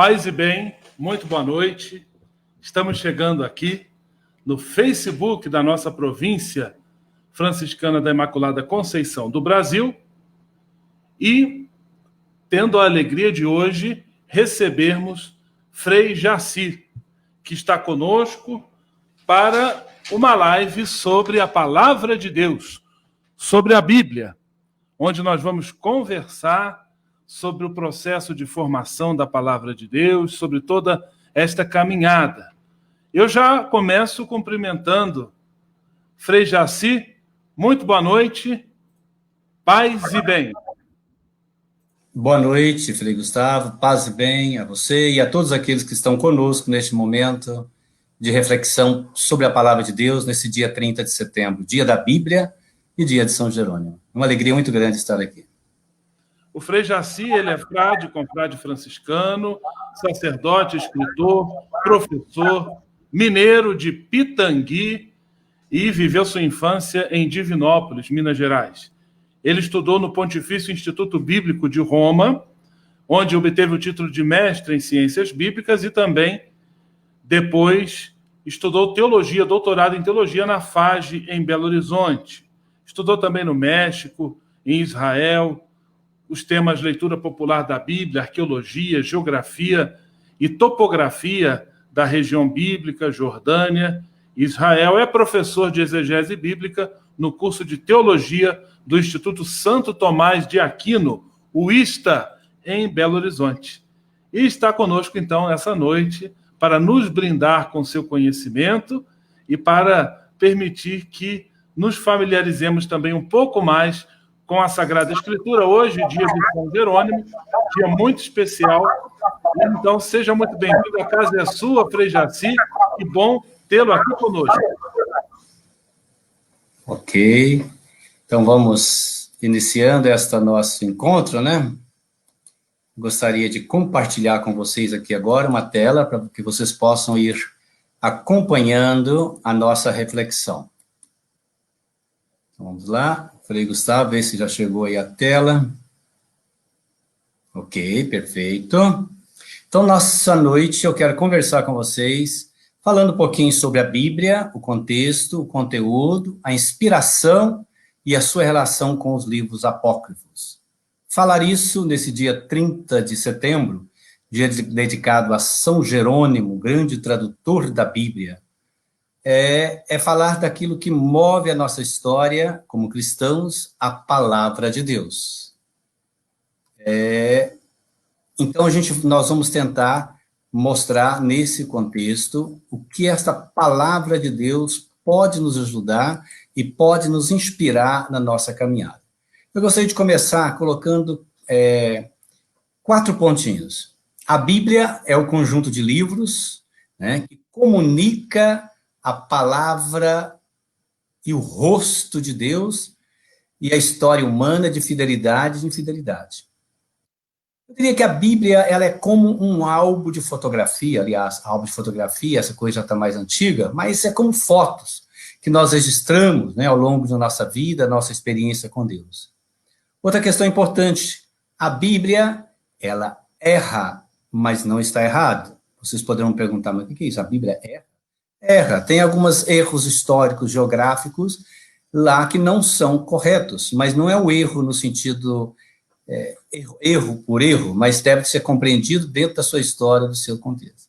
Paz e bem, muito boa noite. Estamos chegando aqui no Facebook da nossa província franciscana da Imaculada Conceição do Brasil e tendo a alegria de hoje recebermos Frei Jaci, que está conosco para uma live sobre a Palavra de Deus, sobre a Bíblia, onde nós vamos conversar sobre o processo de formação da Palavra de Deus, sobre toda esta caminhada. Eu já começo cumprimentando Frei Jaci. Muito boa noite, paz e bem. Boa noite, Frei Gustavo, paz e bem a você e a todos aqueles que estão conosco neste momento de reflexão sobre a Palavra de Deus, nesse dia 30 de setembro, dia da Bíblia e dia de São Jerônimo. Uma alegria muito grande estar aqui. O Frei Jaci, ele é frade, confrade franciscano, sacerdote, escritor, professor, mineiro de Pitangui e viveu sua infância em Divinópolis, Minas Gerais. Ele estudou no Pontifício Instituto Bíblico de Roma, onde obteve o título de mestre em Ciências Bíblicas e também, depois, estudou teologia, doutorado em teologia na FAGE, em Belo Horizonte. Estudou também no México, em Israel, os temas leitura popular da Bíblia, arqueologia, geografia e topografia da região bíblica, Jordânia, Israel. É professor de exegese bíblica no curso de teologia do Instituto Santo Tomás de Aquino, o ISTA, em Belo Horizonte. E está conosco, então, essa noite, para nos brindar com seu conhecimento e para permitir que nos familiarizemos também um pouco mais com a Sagrada Escritura. Hoje, dia de São Jerônimo, dia muito especial. Então, seja muito bem-vindo. A casa é sua, Frei Jaci. Que bom tê-lo aqui conosco. Ok. Então, vamos iniciando nosso encontro, né? Gostaria de compartilhar com vocês aqui agora uma tela para que vocês possam ir acompanhando a nossa reflexão. Vamos lá. Frei Gustavo, vê se já chegou aí a tela. Ok, perfeito. Então, nessa noite eu quero conversar com vocês, falando um pouquinho sobre a Bíblia, o contexto, o conteúdo, a inspiração e a sua relação com os livros apócrifos. Falar isso nesse dia 30 de setembro, dia dedicado a São Jerônimo, grande tradutor da Bíblia, é falar daquilo que move a nossa história como cristãos, a Palavra de Deus. Então, nós vamos tentar mostrar nesse contexto o que esta Palavra de Deus pode nos ajudar e pode nos inspirar na nossa caminhada. Eu gostaria de começar colocando 4 pontinhos. A Bíblia é o conjunto de livros, né, que comunica a palavra e o rosto de Deus e a história humana de fidelidade e infidelidade. Eu diria que a Bíblia ela é como um álbum de fotografia, aliás, álbum de fotografia, essa coisa já está mais antiga, mas é como fotos que nós registramos, né, ao longo da nossa vida, nossa experiência com Deus. Outra questão importante, a Bíblia, ela erra, mas não está errado. Vocês poderão perguntar, mas o que é isso? A Bíblia erra? Erra, tem alguns erros históricos, geográficos, lá que não são corretos, mas não é o erro no sentido erro por erro, mas deve ser compreendido dentro da sua história, do seu contexto.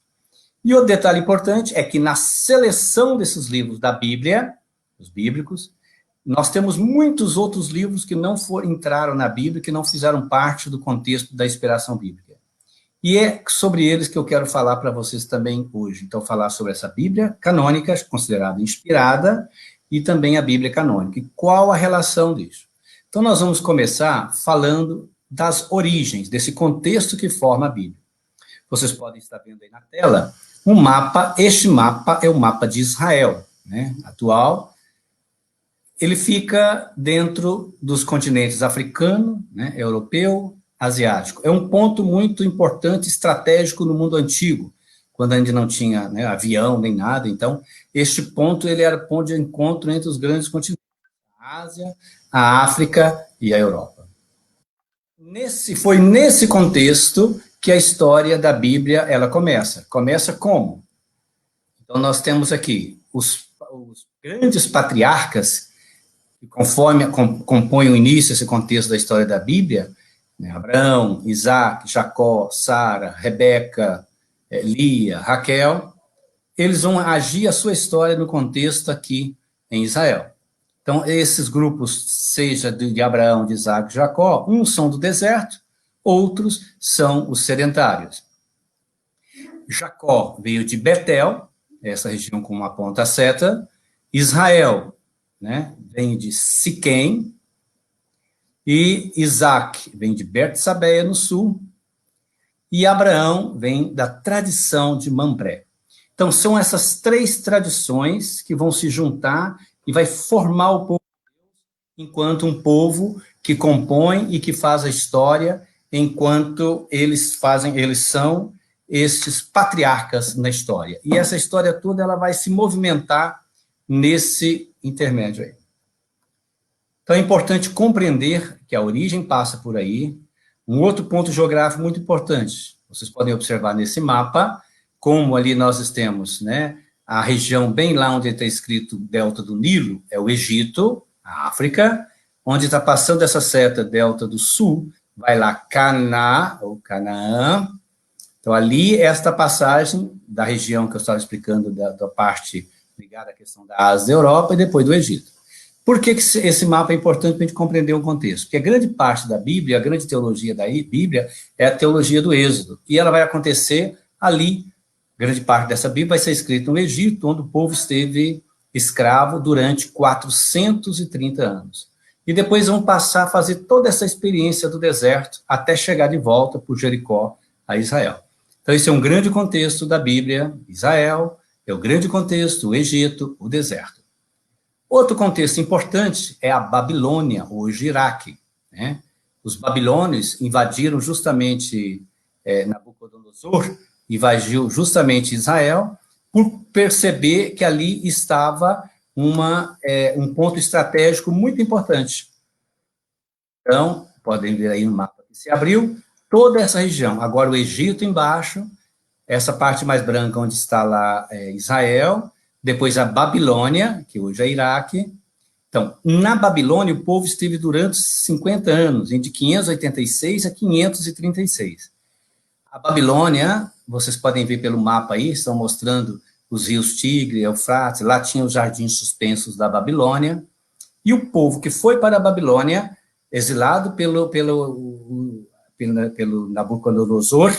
E outro detalhe importante é que na seleção desses livros da Bíblia, os bíblicos, nós temos muitos outros livros que não entraram na Bíblia, que não fizeram parte do contexto da inspiração bíblica. E é sobre eles que eu quero falar para vocês também hoje. Então, falar sobre essa Bíblia canônica, considerada inspirada, e também a Bíblia canônica. E qual a relação disso? Então, nós vamos começar falando das origens, desse contexto que forma a Bíblia. Vocês podem estar vendo aí na tela um mapa. Este mapa é o mapa de Israel, né, atual. Ele fica dentro dos continentes africano, né, europeu, asiático. É um ponto muito importante, estratégico no mundo antigo, quando ainda não tinha, né, avião nem nada. Então, este ponto ele era ponto de encontro entre os grandes continentes, a Ásia, a África e a Europa. Foi nesse contexto que a história da Bíblia, ela começa. Começa como? Então, nós temos aqui os grandes patriarcas, que conforme compõem o início, esse contexto da história da Bíblia, né, Abraão, Isaac, Jacó, Sara, Rebeca, Lia, Raquel, eles vão agir a sua história no contexto aqui em Israel. Então, esses grupos, seja de Abraão, de Isaac, de Jacó, uns são do deserto, outros são os sedentários. Jacó veio de Betel, essa região com uma ponta seta. Israel, né, vem de Siquém. E Isaac vem de Bertsabeia, no sul. E Abraão vem da tradição de Mambré. Então, são essas três tradições que vão se juntar e vai formar o povo enquanto um povo que compõe e que faz a história, enquanto eles são esses patriarcas na história. E essa história toda ela vai se movimentar nesse intermédio aí. Então é importante compreender que a origem passa por aí. Um outro ponto geográfico muito importante, vocês podem observar nesse mapa, como ali nós temos, né, a região bem lá onde está escrito Delta do Nilo, é o Egito, a África, onde está passando essa seta Delta do Sul, vai lá Canaã, ou Canaã. Então, ali, esta passagem da região que eu estava explicando, da parte ligada à questão da Ásia, da Europa, e depois do Egito. Por que esse mapa é importante para a gente compreender o contexto? Porque a grande parte da Bíblia, a grande teologia da Bíblia, é a teologia do Êxodo, e ela vai acontecer ali. Grande parte dessa Bíblia vai ser escrita no Egito, onde o povo esteve escravo durante 430 anos. E depois vão passar a fazer toda essa experiência do deserto, até chegar de volta por Jericó a Israel. Então, esse é um grande contexto da Bíblia. Israel é o grande contexto, o Egito, o deserto. Outro contexto importante é a Babilônia, hoje Iraque, né? Os babilônios invadiram justamente Nabucodonosor, invadiu justamente Israel, por perceber que ali estava um ponto estratégico muito importante. Então, podem ver aí no mapa que se abriu, toda essa região. Agora o Egito embaixo, essa parte mais branca onde está lá Israel, depois a Babilônia, que hoje é Iraque. Então, na Babilônia, o povo esteve durante 50 anos, de 586 a 536. A Babilônia, vocês podem ver pelo mapa aí, estão mostrando os rios Tigre, Eufrates, lá tinha os jardins suspensos da Babilônia, e o povo que foi para a Babilônia, exilado pelo Nabucodonosor,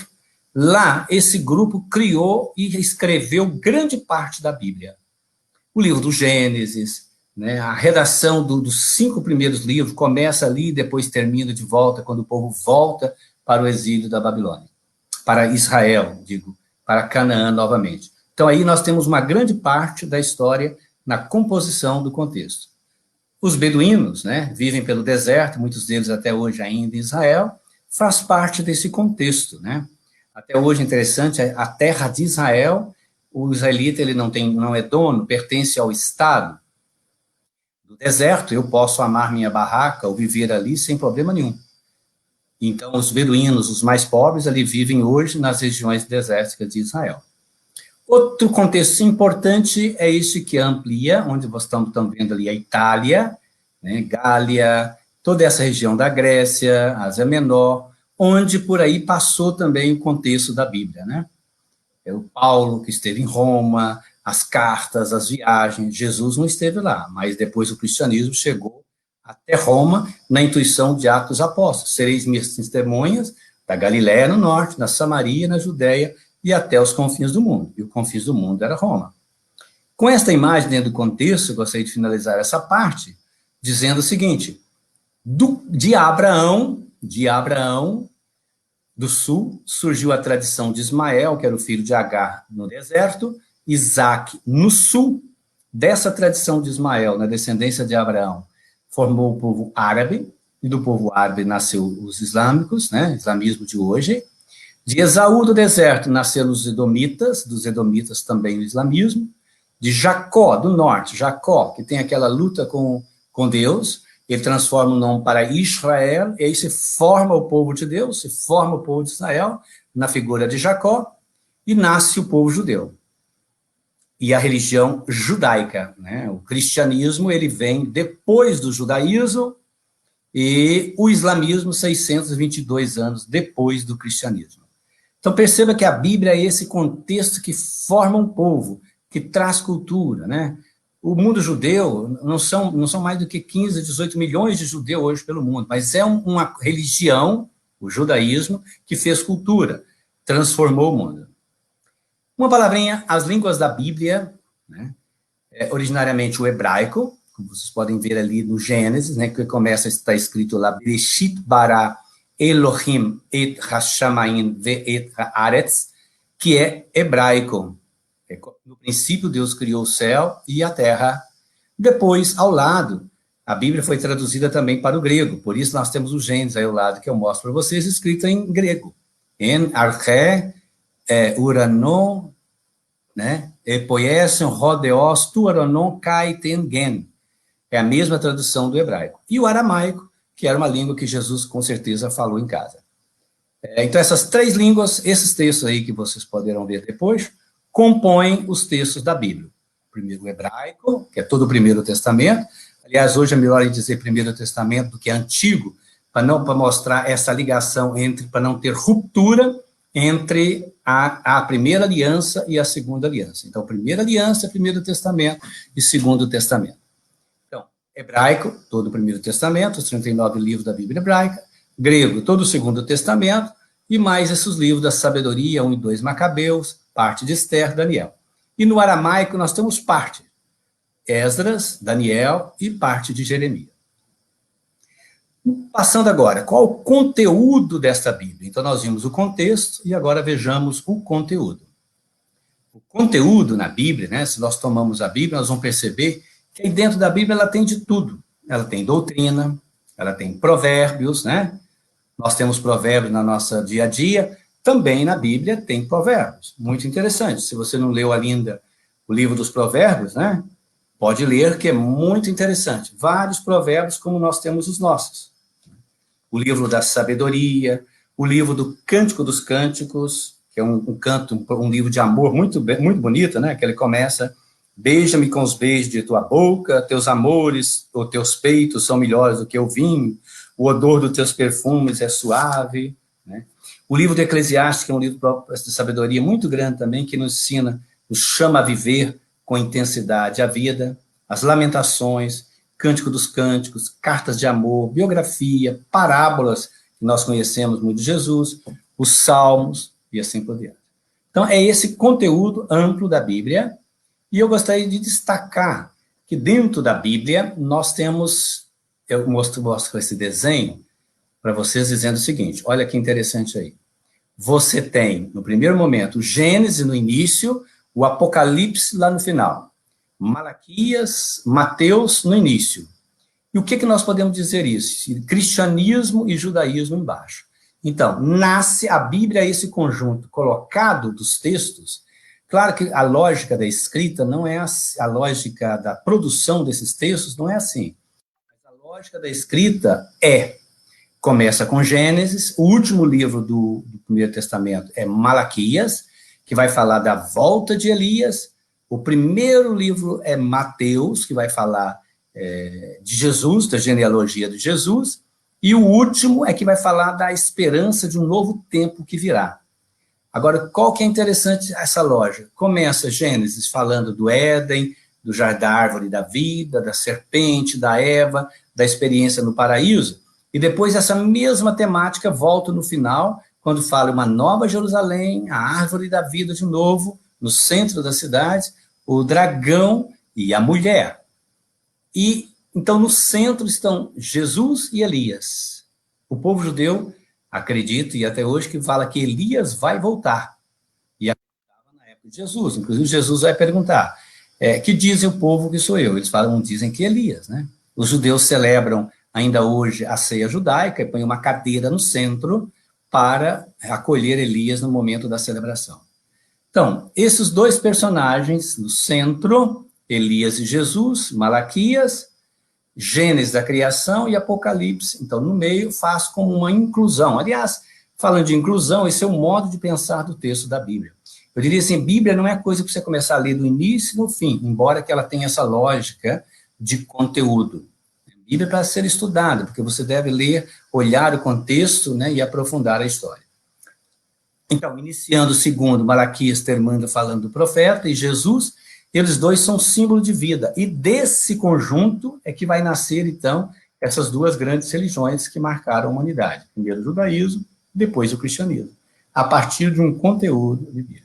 lá esse grupo criou e escreveu grande parte da Bíblia. O livro do Gênesis, né, a redação dos 5 primeiros livros começa ali e depois termina de volta, quando o povo volta para o exílio da Babilônia. Para Israel, para Canaã novamente. Então, aí nós temos uma grande parte da história na composição do contexto. Os beduínos, né, vivem pelo deserto, muitos deles até hoje ainda em Israel, faz parte desse contexto, né? Até hoje, interessante, a terra de Israel, o israelita ele não é dono, pertence ao Estado. Do deserto, eu posso amar minha barraca ou viver ali sem problema nenhum. Então, os beduínos, os mais pobres, ali vivem hoje nas regiões desérticas de Israel. Outro contexto importante é este que amplia, onde vocês estão vendo ali a Itália, né, Gália, toda essa região da Grécia, Ásia Menor, onde por aí passou também o contexto da Bíblia, né? É o Paulo que esteve em Roma, as cartas, as viagens, Jesus não esteve lá, mas depois o cristianismo chegou até Roma, na intuição de Atos Apóstolos. Sereis minhas testemunhas da Galiléia no norte, na Samaria, na Judéia e até os confins do mundo. E o confins do mundo era Roma. Com esta imagem dentro do contexto, eu gostaria de finalizar essa parte, dizendo o seguinte, de Abraão do sul, surgiu a tradição de Ismael, que era o filho de Agar no deserto, Isaac no sul, dessa tradição de Ismael, na descendência de Abraão, formou o povo árabe, e do povo árabe nasceu os islâmicos, né, islamismo de hoje. De Esaú do deserto nasceram os edomitas, dos edomitas também o islamismo. De Jacó, do norte, Jacó, que tem aquela luta com Deus, ele transforma o nome para Israel, e aí se forma o povo de Deus, se forma o povo de Israel. na figura de Jacó, e nasce o povo judeu. E a religião judaica, né? O cristianismo, ele vem depois do judaísmo, e o islamismo 622 anos depois do cristianismo. Então perceba que a Bíblia é esse contexto que forma um povo, que traz cultura, né? O mundo judeu não são mais do que 15 a 18 milhões de judeus hoje pelo mundo, mas é uma religião, o judaísmo, que fez cultura, transformou o mundo. Uma palavrinha, as línguas da Bíblia, né? Originariamente o hebraico, como vocês podem ver ali no Gênesis, né, que começa, está escrito lá, Bereshit bara Elohim et hashamayim ve'et haaretz, que é hebraico. No princípio, Deus criou o céu e a terra. Depois, ao lado, a Bíblia foi traduzida também para o grego, por isso nós temos o Gênesis aí ao lado, que eu mostro para vocês, escrito em grego. En arche uranon, né? Epoiesen rodeos tu uranon kai ten gen. É a mesma tradução do hebraico. E o aramaico, que era uma língua que Jesus com certeza falou em casa. Então essas três línguas, esses textos aí que vocês poderão ver depois, compõem os textos da Bíblia. Primeiro o hebraico, que é todo o Primeiro Testamento. Aliás, hoje é melhor dizer Primeiro Testamento do que Antigo, para mostrar essa ligação para não ter ruptura entre a primeira aliança e a segunda aliança. Então, primeira aliança, Primeiro Testamento e Segundo Testamento. Então, hebraico, todo o Primeiro Testamento, os 39 livros da Bíblia hebraica. Grego, todo o Segundo Testamento, e mais esses livros da sabedoria, 1 e 2 Macabeus, parte de Esther, Daniel. E no aramaico nós temos parte, Esdras, Daniel e parte de Jeremias. Passando agora, qual o conteúdo desta Bíblia? Então nós vimos o contexto e agora vejamos o conteúdo. O conteúdo na Bíblia, né, se nós tomamos a Bíblia, nós vamos perceber que aí dentro da Bíblia ela tem de tudo. Ela tem doutrina, ela tem provérbios, né? Nós temos provérbios na nossa dia a dia, também na Bíblia tem provérbios, muito interessante. Se você não leu ainda o livro dos provérbios, né, pode ler, que é muito interessante. Vários provérbios como nós temos os nossos. O livro da sabedoria, o livro do Cântico dos Cânticos, que é um livro de amor muito bonito, né, que ele começa, beija-me com os beijos de tua boca, teus amores, ou teus peitos são melhores do que o vinho, o odor dos teus perfumes é suave, né? O livro do Eclesiastes, que é um livro de sabedoria muito grande também, que nos ensina, nos chama a viver com intensidade a vida, as lamentações, Cântico dos Cânticos, cartas de amor, biografia, parábolas, que nós conhecemos muito de Jesus, os salmos, e assim por diante. Então, é esse conteúdo amplo da Bíblia, e eu gostaria de destacar que dentro da Bíblia nós temos, eu mostro esse desenho para vocês dizendo o seguinte, olha que interessante aí. Você tem, no primeiro momento, o Gênesis no início, o Apocalipse lá no final, Malaquias, Mateus no início. E o que nós podemos dizer isso? Cristianismo e judaísmo embaixo. Então, nasce a Bíblia, esse conjunto colocado dos textos. Claro que a lógica da escrita não é assim, a lógica da produção desses textos não é assim. Mas a lógica da escrita começa com Gênesis, o último livro do Primeiro Testamento é Malaquias, que vai falar da volta de Elias, o primeiro livro é Mateus, que vai falar de Jesus, da genealogia de Jesus, e o último é que vai falar da esperança de um novo tempo que virá. Agora, qual que é interessante essa lógica? Começa Gênesis falando do Éden, do jardim da árvore da vida, da serpente, da Eva, da experiência no paraíso, e depois essa mesma temática volta no final, quando fala uma nova Jerusalém, a árvore da vida de novo, no centro da cidade, o dragão e a mulher. E, então, no centro estão Jesus e Elias. O povo judeu acredita, e até hoje, que fala que Elias vai voltar. E acreditava na época de Jesus. Inclusive, Jesus vai perguntar, que dizem o povo que sou eu? Eles falam, dizem que Elias, né? Os judeus celebram ainda hoje a ceia judaica, e põe uma cadeira no centro para acolher Elias no momento da celebração. Então, esses dois personagens no centro, Elias e Jesus, Malaquias, Gênesis da criação e Apocalipse. Então, no meio, faz como uma inclusão. Aliás, falando de inclusão, esse é o modo de pensar do texto da Bíblia. Eu diria assim, Bíblia não é coisa para você começar a ler do início e no fim, embora que ela tenha essa lógica de conteúdo. Bíblia é para ser estudada, porque você deve ler, olhar o contexto, né, e aprofundar a história. Então, iniciando o segundo, Malaquias termina falando do profeta e Jesus, eles dois são símbolo de vida. E desse conjunto é que vai nascer, então, essas duas grandes religiões que marcaram a humanidade. Primeiro o judaísmo, depois o cristianismo. A partir de um conteúdo de Bíblia.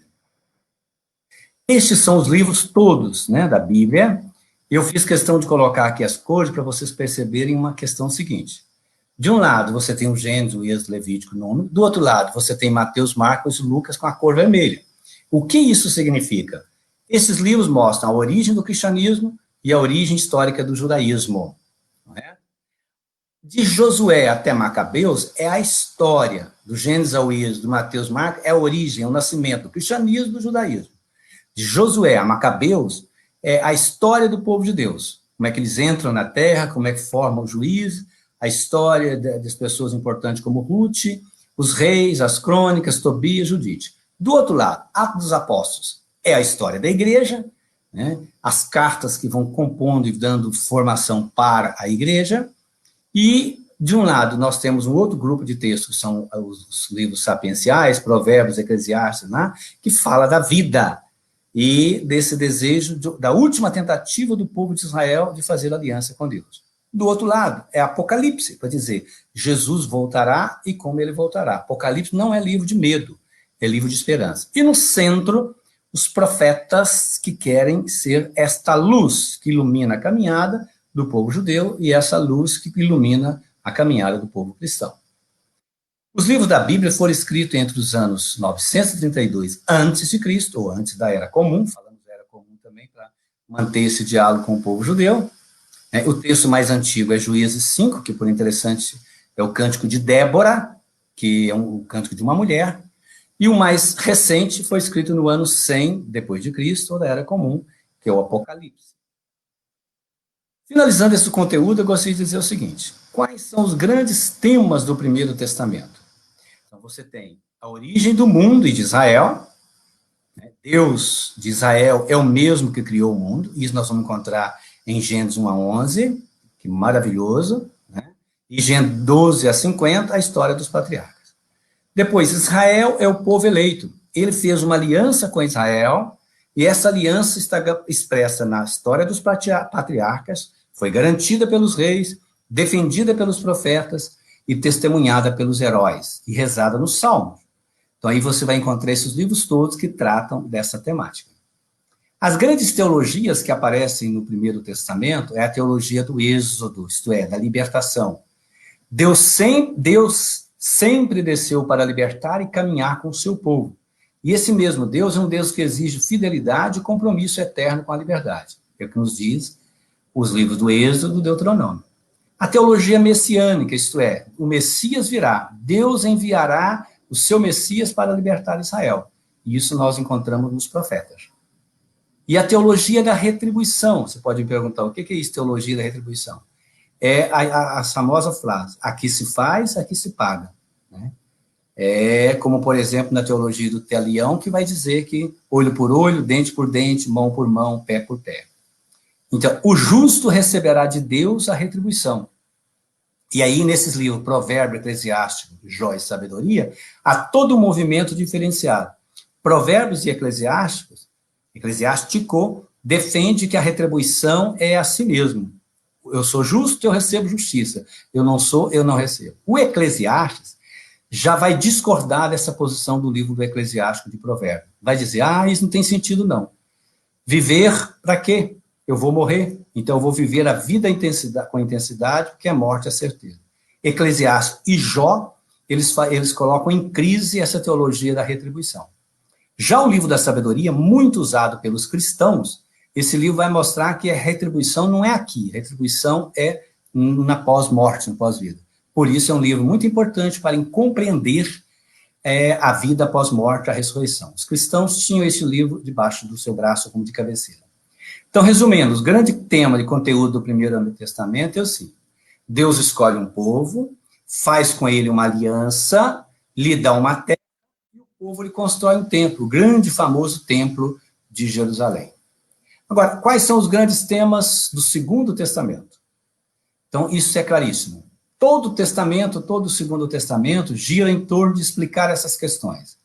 Estes são os livros todos, né, da Bíblia. Eu fiz questão de colocar aqui as cores para vocês perceberem uma questão seguinte. De um lado, você tem o Gênesis, o Êxodo, Levítico, Número. Do outro lado, você tem Mateus, Marcos e Lucas com a cor vermelha. O que isso significa? Esses livros mostram a origem do cristianismo e a origem histórica do judaísmo. Não é? De Josué até Macabeus é a história. Do Gênesis ao Êxodo, do Mateus, Marcos, é a origem, é o nascimento do cristianismo e do judaísmo. De Josué a Macabeus é a história do povo de Deus. Como é que eles entram na terra, como é que formam o juízo, a história das pessoas importantes como Ruth, os reis, as crônicas, Tobias, Judite. Do outro lado, Atos dos Apóstolos é a história da igreja, né, as cartas que vão compondo e dando formação para a igreja, e, de um lado, nós temos um outro grupo de textos, que são os livros sapienciais, Provérbios, Eclesiastes, né, que fala da vida, e desse desejo da última tentativa do povo de Israel de fazer aliança com Deus. Do outro lado, é Apocalipse, para dizer, Jesus voltará e como ele voltará. Apocalipse não é livro de medo, é livro de esperança. E no centro, os profetas que querem ser esta luz que ilumina a caminhada do povo judeu e essa luz que ilumina a caminhada do povo cristão. Os livros da Bíblia foram escritos entre os anos 932 a.C., ou antes da Era Comum, falamos da Era Comum também para manter esse diálogo com o povo judeu. O texto mais antigo é Juízes 5, que, por interessante, é o Cântico de Débora, que é o cântico de uma mulher, e o mais recente foi escrito no ano 100 depois de Cristo, ou da Era Comum, que é o Apocalipse. Finalizando esse conteúdo, eu gostaria de dizer o seguinte: quais são os grandes temas do Primeiro Testamento? Então, você tem a origem do mundo e de Israel. Deus de Israel é o mesmo que criou o mundo. Isso nós vamos encontrar em Gênesis 1 a 11, que maravilhoso. Né? E Gênesis 12 a 50, a história dos patriarcas. Depois, Israel é o povo eleito. Ele fez uma aliança com Israel, e essa aliança está expressa na história dos patriarcas, foi garantida pelos reis, defendida pelos profetas e testemunhada pelos heróis, e rezada nos Salmos. Então, aí você vai encontrar esses livros todos que tratam dessa temática. As grandes teologias que aparecem no Primeiro Testamento é a teologia do Êxodo, isto é, da libertação. Deus sempre desceu para libertar e caminhar com o seu povo. E esse mesmo Deus é um Deus que exige fidelidade e compromisso eterno com a liberdade. É o que nos diz os livros do Êxodo e do Deuteronômio. A teologia messiânica, isto é, o Messias virá, Deus enviará o seu Messias para libertar Israel. E isso nós encontramos nos profetas. E a teologia da retribuição, você pode me perguntar, o que é isso, teologia da retribuição? É a famosa frase, aqui se faz, aqui se paga. Né? É como, por exemplo, na teologia do Telião, que vai dizer que olho por olho, dente por dente, mão por mão, pé por pé. Então, o justo receberá de Deus a retribuição. E aí, nesses livros, Provérbio, Eclesiástico, Jó e Sabedoria, há todo um movimento diferenciado. Provérbios e Eclesiásticos, Eclesiástico, defende que a retribuição é a si mesmo. Eu sou justo, eu recebo justiça. Eu não sou, eu não recebo. O Eclesiastes já vai discordar dessa posição do livro do Eclesiástico de Provérbios. Vai dizer, isso não tem sentido, não. Viver, para quê? Eu vou morrer, então eu vou viver a vida com intensidade, porque a morte é certeza. Eclesiastes e Jó, eles colocam em crise essa teologia da retribuição. Já o livro da sabedoria, muito usado pelos cristãos, esse livro vai mostrar que a retribuição não é aqui, a retribuição é na pós-morte, na pós-vida. Por isso é um livro muito importante para compreender a vida pós-morte, a ressurreição. Os cristãos tinham esse livro debaixo do seu braço como de cabeceira. Então, resumindo, o grande tema de conteúdo do Primeiro Testamento é assim: Deus escolhe um povo, faz com ele uma aliança, lhe dá uma terra, e o povo lhe constrói um templo, o grande e famoso templo de Jerusalém. Agora, quais são os grandes temas do Segundo Testamento? Então, isso é claríssimo. Todo o Testamento, todo o Segundo Testamento gira em torno de explicar essas questões.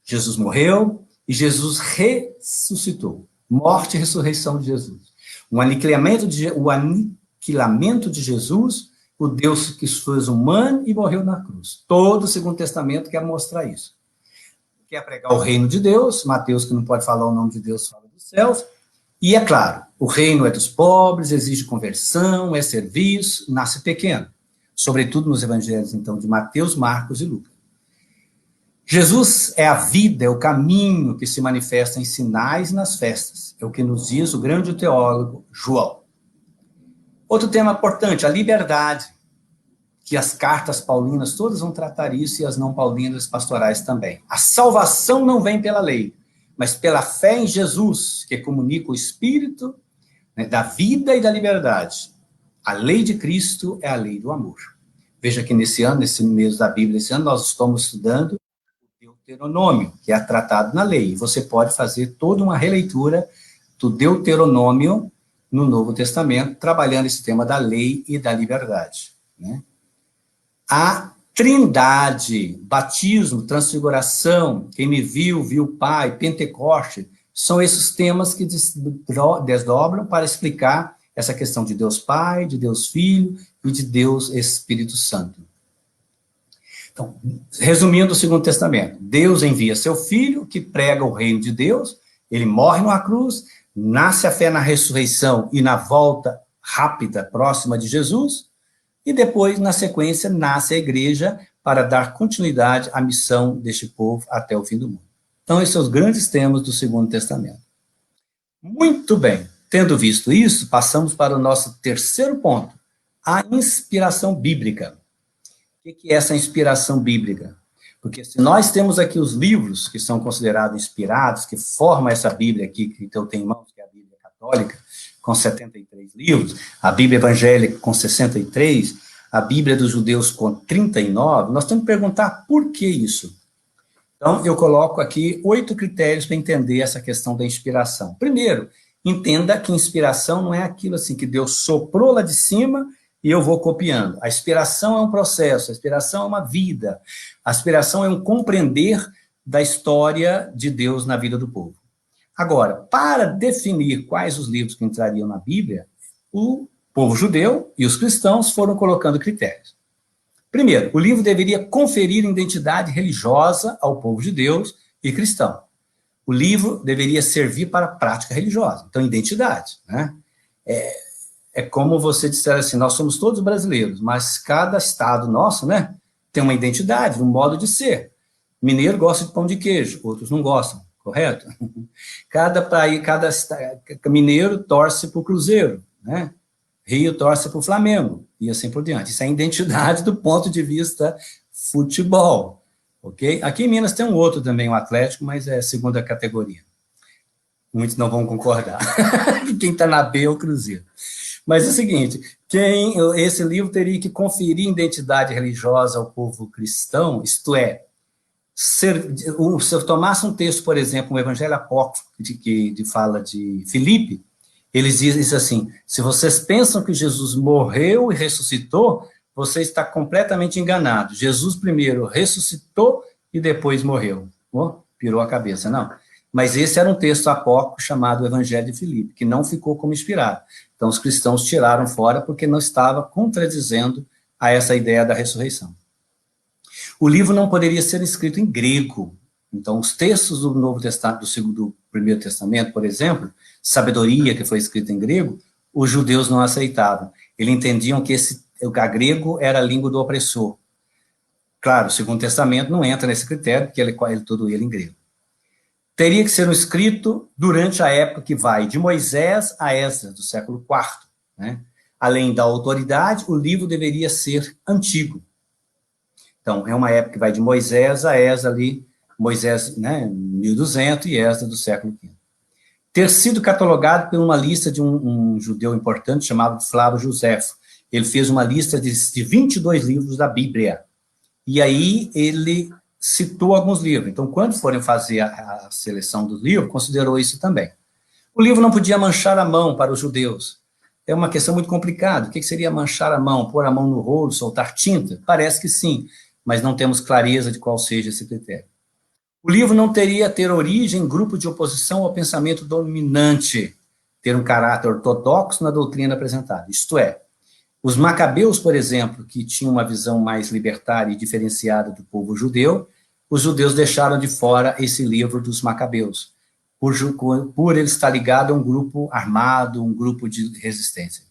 Jesus morreu e Jesus ressuscitou. Morte e ressurreição de Jesus. O aniquilamento de Jesus, o Deus que se fez humano e morreu na cruz. Todo o Segundo Testamento quer mostrar isso. Quer pregar o reino de Deus, Mateus, que não pode falar o nome de Deus, fala dos céus. E é claro, o reino é dos pobres, exige conversão, é serviço, nasce pequeno. Sobretudo nos evangelhos, então, de Mateus, Marcos e Lucas. Jesus é a vida, é o caminho que se manifesta em sinais e nas festas. É o que nos diz o grande teólogo João. Outro tema importante, a liberdade, que as cartas paulinas todas vão tratar isso e as não paulinas pastorais também. A salvação não vem pela lei, mas pela fé em Jesus, que comunica o Espírito, né, da vida e da liberdade. A lei de Cristo é a lei do amor. Veja que nesse ano, nesse mês da Bíblia, esse ano nós estamos estudando Deuteronômio, que é tratado na lei. E você pode fazer toda uma releitura do Deuteronômio no Novo Testamento, trabalhando esse tema da lei e da liberdade. Né? A Trindade, batismo, transfiguração, quem me viu, viu o Pai, Pentecoste, são esses temas que desdobram para explicar essa questão de Deus Pai, de Deus Filho e de Deus Espírito Santo. Então, resumindo o Segundo Testamento, Deus envia seu Filho, que prega o reino de Deus, ele morre numa cruz, nasce a fé na ressurreição e na volta rápida, próxima de Jesus, e depois, na sequência, nasce a igreja para dar continuidade à missão deste povo até o fim do mundo. Então, esses são os grandes temas do Segundo Testamento. Muito bem, tendo visto isso, passamos para o nosso terceiro ponto, a inspiração bíblica. O que é essa inspiração bíblica? Porque se nós temos aqui os livros que são considerados inspirados, que formam essa Bíblia aqui, que eu tenho em mãos, que é a Bíblia Católica, com 73 livros, a Bíblia Evangélica com 63, a Bíblia dos Judeus com 39, nós temos que perguntar por que isso? Então, eu coloco aqui 8 critérios para entender essa questão da inspiração. Primeiro, entenda que inspiração não é aquilo assim que Deus soprou lá de cima e eu vou copiando. A inspiração é um processo, a inspiração é uma vida, a inspiração é um compreender da história de Deus na vida do povo. Agora, para definir quais os livros que entrariam na Bíblia, o povo judeu e os cristãos foram colocando critérios. Primeiro, o livro deveria conferir identidade religiosa ao povo de Deus e cristão. O livro deveria servir para a prática religiosa, então identidade, né? É como você disser assim, nós somos todos brasileiros, mas cada estado nosso, né, tem uma identidade, um modo de ser. Mineiro gosta de pão de queijo, outros não gostam, correto? Cada mineiro torce para o Cruzeiro, né? Rio torce para o Flamengo, e assim por diante. Isso é identidade do ponto de vista futebol, ok? Aqui em Minas tem um outro também, um Atlético, mas é segunda categoria. Muitos não vão concordar. Quem está na B é o Cruzeiro. Mas é o seguinte, esse livro teria que conferir identidade religiosa ao povo cristão, isto é, se eu tomasse um texto, por exemplo, um evangelho apócrifo, que fala de Filipe, eles dizem assim, se vocês pensam que Jesus morreu e ressuscitou, você está completamente enganado. Jesus primeiro ressuscitou e depois morreu. Oh, pirou a cabeça, não. Mas esse era um texto apócrifo chamado Evangelho de Filipe, que não ficou como inspirado. Então os cristãos tiraram fora porque não estava contradizendo a essa ideia da ressurreição. O livro não poderia ser escrito em grego. Então os textos do Novo Testamento, do Primeiro Testamento, por exemplo, sabedoria, que foi escrita em grego, os judeus não aceitavam. Eles entendiam que o grego era a língua do opressor. Claro, o Segundo Testamento não entra nesse critério, porque ele todo ele em grego. Teria que ser escrito durante a época que vai de Moisés a Esdras, do século IV. Né? Além da autoridade, o livro deveria ser antigo. Então, é uma época que vai de Moisés a Esdras ali, Moisés, né, 1200 e Esdras do século V. Ter sido catalogado por uma lista de um judeu importante chamado Flávio Josefo. Ele fez uma lista de 22 livros da Bíblia. E aí ele citou alguns livros. Então, quando forem fazer a seleção do livro, considerou isso também. O livro não podia manchar a mão para os judeus. É uma questão muito complicada. O que seria manchar a mão? Pôr a mão no rolo, soltar tinta? Parece que sim, mas não temos clareza de qual seja esse critério. O livro não teria ter origem em grupo de oposição ao pensamento dominante, ter um caráter ortodoxo na doutrina apresentada. Isto é, os macabeus, por exemplo, que tinham uma visão mais libertária e diferenciada do povo judeu, os judeus deixaram de fora esse livro dos macabeus, por ele estar ligado a um grupo armado, um grupo de resistência.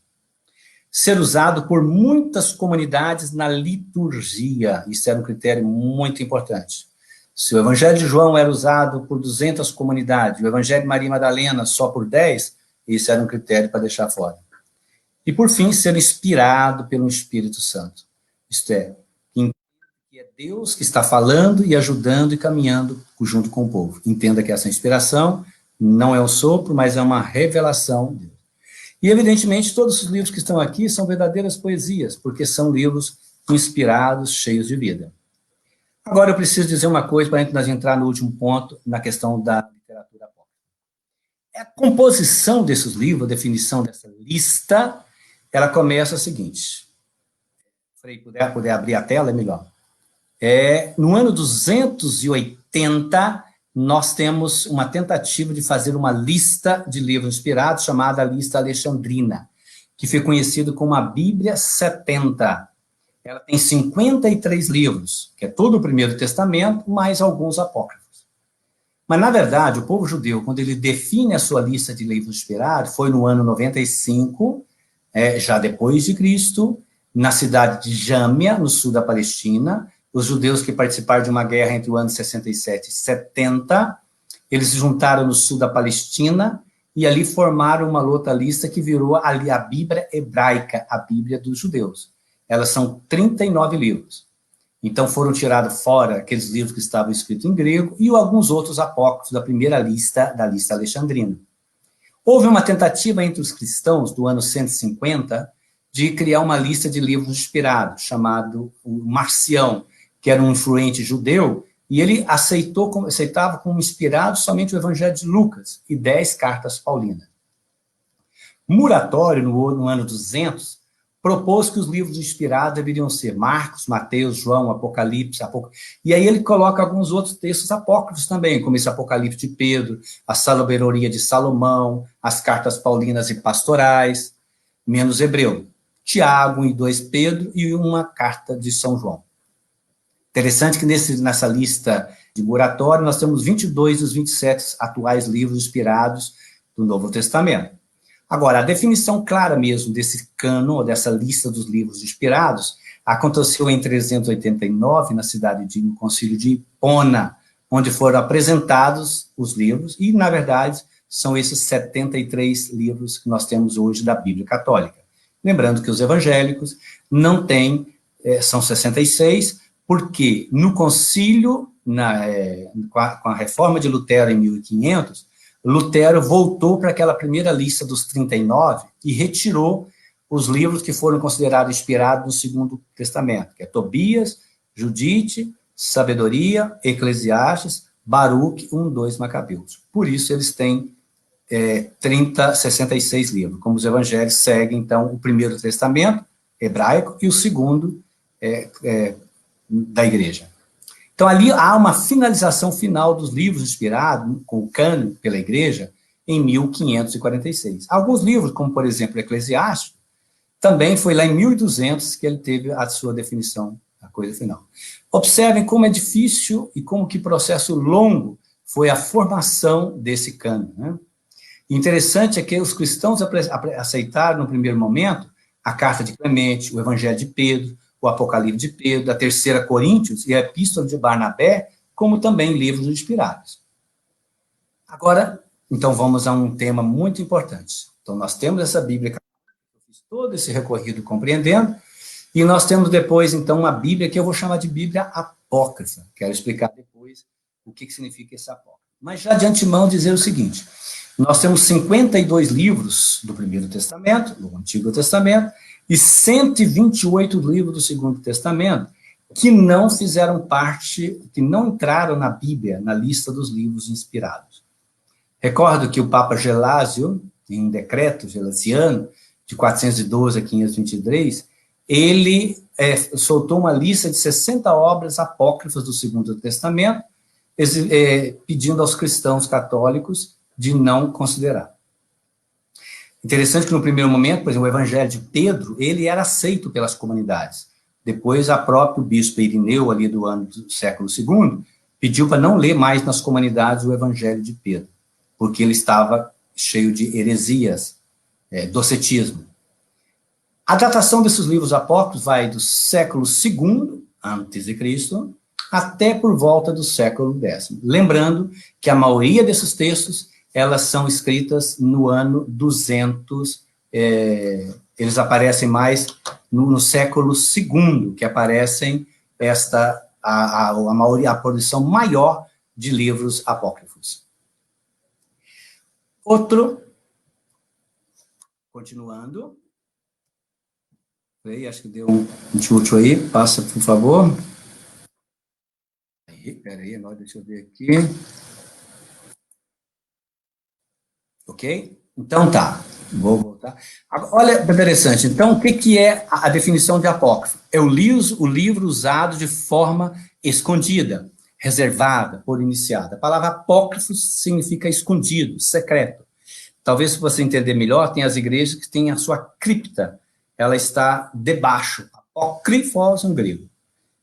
Ser usado por muitas comunidades na liturgia, isso era um critério muito importante. Se o Evangelho de João era usado por 200 comunidades, o Evangelho de Maria Madalena só por 10, isso era um critério para deixar fora. E, por fim, ser inspirado pelo Espírito Santo. Isto é, que é Deus que está falando e ajudando e caminhando junto com o povo. Entenda que essa inspiração não é um sopro, mas é uma revelação de Deus. E, evidentemente, todos os livros que estão aqui são verdadeiras poesias, porque são livros inspirados, cheios de vida. Agora, eu preciso dizer uma coisa para nós entrar no último ponto, na questão da literatura apócrifa. A composição desses livros, a definição dessa lista, ela começa a seguinte. Frei, puder abrir a tela, é melhor. No ano 280, nós temos uma tentativa de fazer uma lista de livros inspirados, chamada Lista Alexandrina, que foi conhecido como a Bíblia 70. Ela tem 53 livros, que é todo o Primeiro Testamento, mais alguns apócrifos. Mas, na verdade, o povo judeu, quando ele define a sua lista de livros inspirados, foi no ano 95, já depois de Cristo, na cidade de Jâmia, no sul da Palestina. Os judeus que participaram de uma guerra entre o ano 67 e 70, eles se juntaram no sul da Palestina e ali formaram uma outra lista que virou ali a Bíblia hebraica, a Bíblia dos judeus. Elas são 39 livros. Então foram tirados fora aqueles livros que estavam escritos em grego e alguns outros apócrifos da primeira lista, da lista alexandrina. Houve uma tentativa entre os cristãos do ano 150 de criar uma lista de livros inspirados, chamado o Marcião, que era um influente judeu, e ele aceitava como inspirado somente o Evangelho de Lucas e 10 cartas paulinas. Muratório, no ano 200, propôs que os livros inspirados deveriam ser Marcos, Mateus, João, Apocalipse, e aí ele coloca alguns outros textos apócrifos também, como esse Apocalipse de Pedro, a sabedoria de Salomão, as cartas paulinas e pastorais, menos Hebreu, Tiago e 2 Pedro e uma carta de São João. Interessante que nessa lista de Muratório nós temos 22 dos 27 atuais livros inspirados do Novo Testamento. Agora, a definição clara mesmo desse cânon, ou dessa lista dos livros inspirados, aconteceu em 389, no concílio de Hipona, onde foram apresentados os livros, e, na verdade, são esses 73 livros que nós temos hoje da Bíblia Católica. Lembrando que os evangélicos não têm, são 66, porque no concílio, com a reforma de Lutero em 1500, Lutero voltou para aquela primeira lista dos 39 e retirou os livros que foram considerados inspirados no Segundo Testamento, que é Tobias, Judite, Sabedoria, Eclesiastes, Baruque, 1, 2 Macabeus. Por isso eles têm 66 livros, como os evangelhos seguem, então, o Primeiro Testamento hebraico e o segundo da igreja. Então, ali há uma finalização final dos livros inspirados, com o cânon pela igreja, em 1546. Alguns livros, como, por exemplo, Eclesiastes, também foi lá em 1200 que ele teve a sua definição, a coisa final. Observem como é difícil e como que processo longo foi a formação desse cânon, né? Interessante é que os cristãos aceitaram, no primeiro momento, a Carta de Clemente, o Evangelho de Pedro, o Apocalipse de Pedro, a Terceira Coríntios e a Epístola de Barnabé, como também livros inspirados. Agora, então, vamos a um tema muito importante. Então, nós temos essa Bíblia, eu fiz todo esse recorrido compreendendo, e nós temos depois, então, uma Bíblia que eu vou chamar de Bíblia apócrifa. Quero explicar depois o que significa esse apócrifo. Mas já de antemão dizer o seguinte: nós temos 52 livros do Primeiro Testamento, do Antigo Testamento, e 128 livros do Segundo Testamento, que não fizeram parte, que não entraram na Bíblia, na lista dos livros inspirados. Recordo que o Papa Gelásio, em um decreto gelasiano, de 412 a 523, ele soltou uma lista de 60 obras apócrifas do Segundo Testamento, pedindo aos cristãos católicos de não considerar. Interessante que no primeiro momento, por exemplo, o Evangelho de Pedro, ele era aceito pelas comunidades. Depois, a próprio bispo Irineu, ali do ano do século II, pediu para não ler mais nas comunidades o Evangelho de Pedro, porque ele estava cheio de heresias, docetismo. A datação desses livros apócrifos vai do século II a.C., até por volta do século X. Lembrando que a maioria desses textos, elas são escritas no ano 200, eles aparecem mais no século II, que aparecem a produção maior de livros apócrifos. Outro, continuando, acho que deu um chute aí, passa, por favor. Peraí, agora deixa eu ver aqui. Ok? Então tá, vou voltar. Olha, interessante, então o que é a definição de apócrifo? É o livro usado de forma escondida, reservada, por iniciada. A palavra apócrifo significa escondido, secreto. Talvez, se você entender melhor, tem as igrejas que têm a sua cripta, ela está debaixo, apócrifos em grego.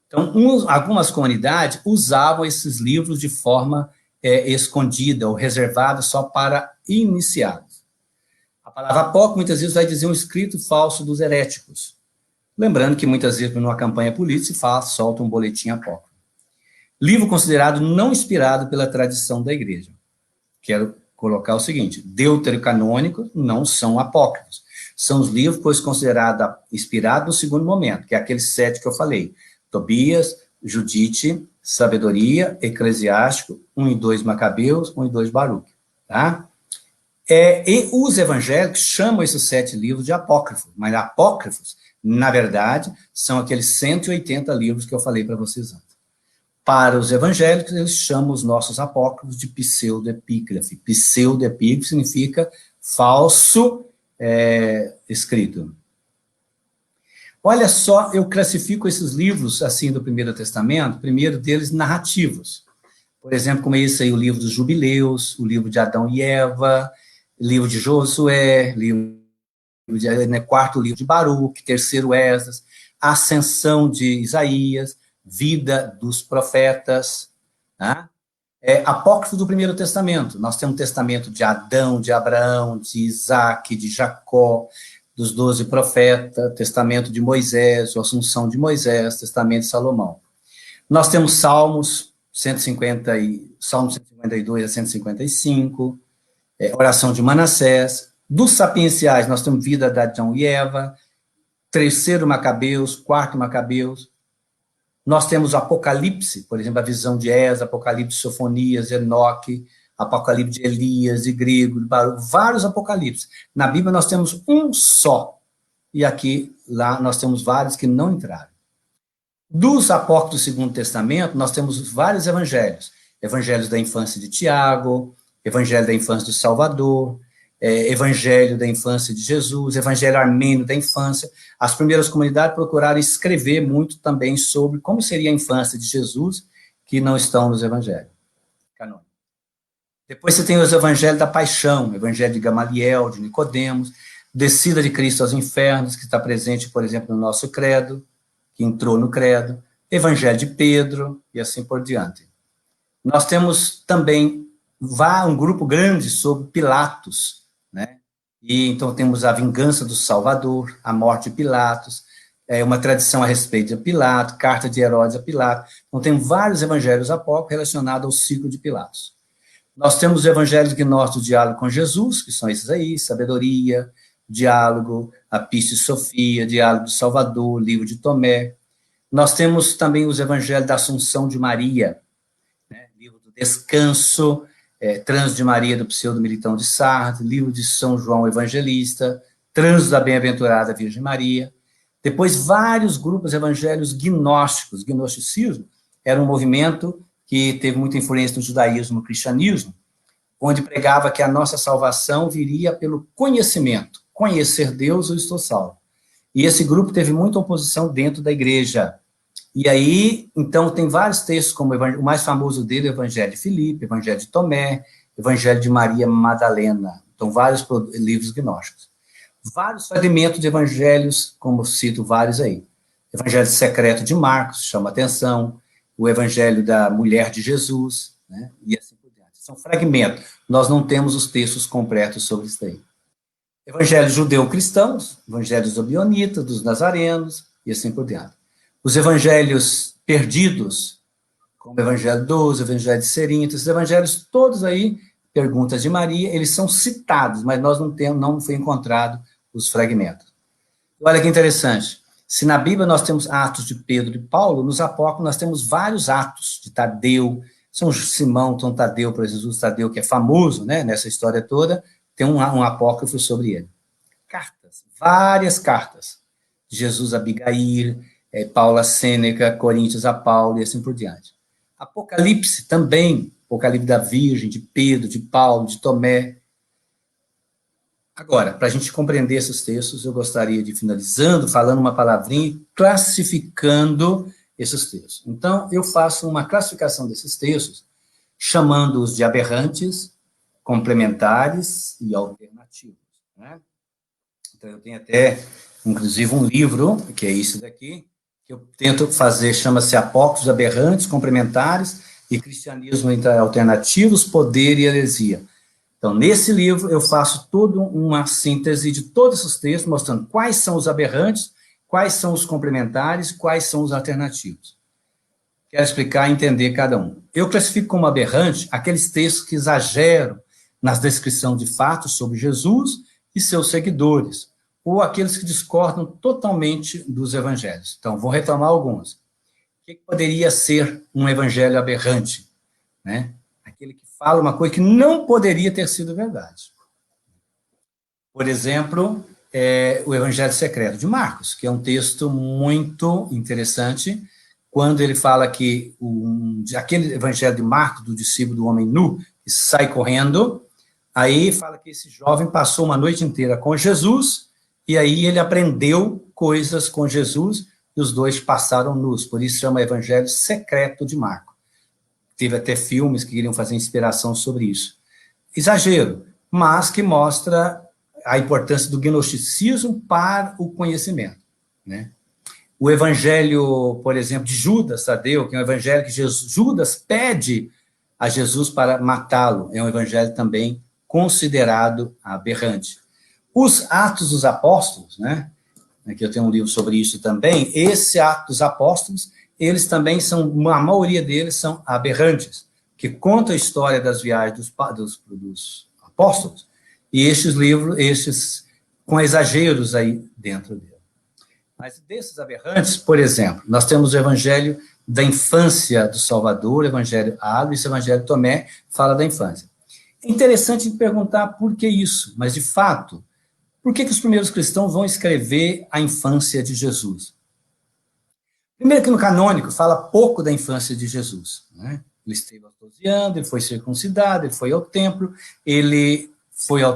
Então, algumas comunidades usavam esses livros de forma escondida ou reservada só para iniciados. A palavra apócrifo, muitas vezes, vai dizer um escrito falso dos heréticos. Lembrando que, muitas vezes, numa campanha política, se solta um boletim apócrifo. Livro considerado não inspirado pela tradição da igreja. Quero colocar o seguinte, deuterocanônicos não são apócrifos. São os livros, pois, considerados inspirados no segundo momento, que é aqueles 7 que eu falei. Tobias, Judite, Sabedoria, Eclesiástico, 1 e 2 Macabeus, 1 e 2 Baruque. Tá? E os evangélicos chamam esses 7 livros de apócrifos, mas apócrifos, na verdade, são aqueles 180 livros que eu falei para vocês antes. Para os evangélicos, eles chamam os nossos apócrifos de pseudoepígrafe. Pseudoepígrafe significa falso escrito. Olha só, eu classifico esses livros, assim, do Primeiro Testamento, o primeiro deles, narrativos. Por exemplo, como esse aí, o livro dos Jubileus, o livro de Adão e Eva, o livro de Josué, quarto livro de Baruque, terceiro Esdras, a ascensão de Isaías, vida dos profetas, tá? Apócrifo do Primeiro Testamento. Nós temos o testamento de Adão, de Abraão, de Isaac, de Jacó, dos 12 profetas, testamento de Moisés, a Assunção de Moisés, testamento de Salomão. Nós temos Salmos 152 a 155, oração de Manassés. Dos sapienciais, nós temos vida de Adão e Eva, terceiro Macabeus, quarto Macabeus. Nós temos Apocalipse, por exemplo, a visão de Esdras, Apocalipse de Sofonias, Enoque, Apocalipse de Elias, de Grego, de Baruque, vários Apocalipses. Na Bíblia nós temos um só, e lá nós temos vários que não entraram. Dos apócrifos do Segundo Testamento, nós temos vários evangelhos. Evangelhos da infância de Tiago, Evangelho da infância do Salvador, Evangelho da infância de Jesus, Evangelho armênio da infância. As primeiras comunidades procuraram escrever muito também sobre como seria a infância de Jesus, que não estão nos evangelhos canônicos. Depois você tem os evangelhos da paixão, evangelho de Gamaliel, de Nicodemos, descida de Cristo aos infernos, que está presente, por exemplo, no nosso credo, que entrou no credo, evangelho de Pedro, e assim por diante. Nós temos também um grupo grande sobre Pilatos, né? E então temos a vingança do Salvador, a morte de Pilatos, uma tradição a respeito de Pilatos, carta de Herodes a Pilatos. Então tem vários evangelhos apócrifos relacionados ao ciclo de Pilatos. Nós temos os evangelhos gnósticos do diálogo com Jesus, que são esses aí, sabedoria, diálogo, a Piste de Sofia, diálogo do Salvador, livro de Tomé. Nós temos também os evangelhos da Assunção de Maria, né? Livro do Descanso, Trânsito de Maria, do Pseudo-Militão de Sardes, livro de São João Evangelista, Trânsito da Bem-aventurada Virgem Maria. Depois, vários grupos evangélicos gnósticos. Gnosticismo era um movimento que teve muita influência no judaísmo, no cristianismo, onde pregava que a nossa salvação viria pelo conhecimento. Conhecer Deus, eu estou salvo. E esse grupo teve muita oposição dentro da igreja. E aí, então, tem vários textos, como o mais famoso dele é o Evangelho de Filipe, Evangelho de Tomé, Evangelho de Maria Madalena. Então, vários livros gnósticos. Vários fragmentos de evangelhos, como cito vários aí. Evangelho secreto de Marcos, chama atenção. O Evangelho da mulher de Jesus, né? E assim por diante. São fragmentos. Nós não temos os textos completos sobre isso aí. Evangelhos judeu-cristãos, evangelhos obionitas, dos nazarenos, e assim por diante. Os evangelhos perdidos, como o Evangelho 12, o Evangelho de Cerinto, esses evangelhos todos aí, perguntas de Maria, eles são citados, mas nós não foi encontrado os fragmentos. Olha que interessante. Se na Bíblia nós temos Atos de Pedro e Paulo, nos apócrifos nós temos vários Atos de Tadeu, São Simão, São Tadeu, para Jesus Tadeu, que é famoso, né, nessa história toda, tem um apócrifo sobre ele. Cartas, várias cartas. Jesus a Abigail, Paulo a Sêneca, Coríntios a Paulo e assim por diante. Apocalipse também, Apocalipse da Virgem, de Pedro, de Paulo, de Tomé. Agora, para a gente compreender esses textos, eu gostaria de ir finalizando, falando uma palavrinha e classificando esses textos. Então, eu faço uma classificação desses textos, chamando-os de aberrantes, complementares e alternativos, né? Então, eu tenho até, inclusive, um livro, que é esse daqui, que eu tento fazer, chama-se Apócrifos Aberrantes, Complementares e Cristianismo entre Alternativos, Poder e Heresia. Então, nesse livro, eu faço toda uma síntese de todos esses textos, mostrando quais são os aberrantes, quais são os complementares e quais são os alternativos. Quero explicar e entender cada um. Eu classifico como aberrante aqueles textos que exageram nas descrições de fatos sobre Jesus e seus seguidores, ou aqueles que discordam totalmente dos evangelhos. Então, vou retomar alguns. O que poderia ser um evangelho aberrante? Né? Aquele que fala uma coisa que não poderia ter sido verdade. Por exemplo, o Evangelho Secreto de Marcos, que é um texto muito interessante, quando ele fala que aquele Evangelho de Marcos, do discípulo do homem nu, que sai correndo, aí fala que esse jovem passou uma noite inteira com Jesus, e aí ele aprendeu coisas com Jesus, e os dois passaram nus, por isso chama Evangelho Secreto de Marcos. Teve até filmes que queriam fazer inspiração sobre isso. Exagero, mas que mostra a importância do gnosticismo para o conhecimento, né? O evangelho, por exemplo, de Judas Tadeu, que é um evangelho que Judas pede a Jesus para matá-lo, é um evangelho também considerado aberrante. Os Atos dos Apóstolos, né? Aqui eu tenho um livro sobre isso também. Esse Atos dos Apóstolos, eles também são, a maioria deles são aberrantes, que conta a história das viagens dos apóstolos, e estes livros, com exageros aí dentro dele. Mas desses aberrantes, por exemplo, nós temos o Evangelho da infância do Salvador, o Evangelho Água, e esse Evangelho Tomé fala da infância. É interessante perguntar por que isso, mas de fato, por que os primeiros cristãos vão escrever a infância de Jesus? Primeiro que no canônico fala pouco da infância de Jesus, né? Ele esteve aos 12 anos, ele foi circuncidado, ele foi ao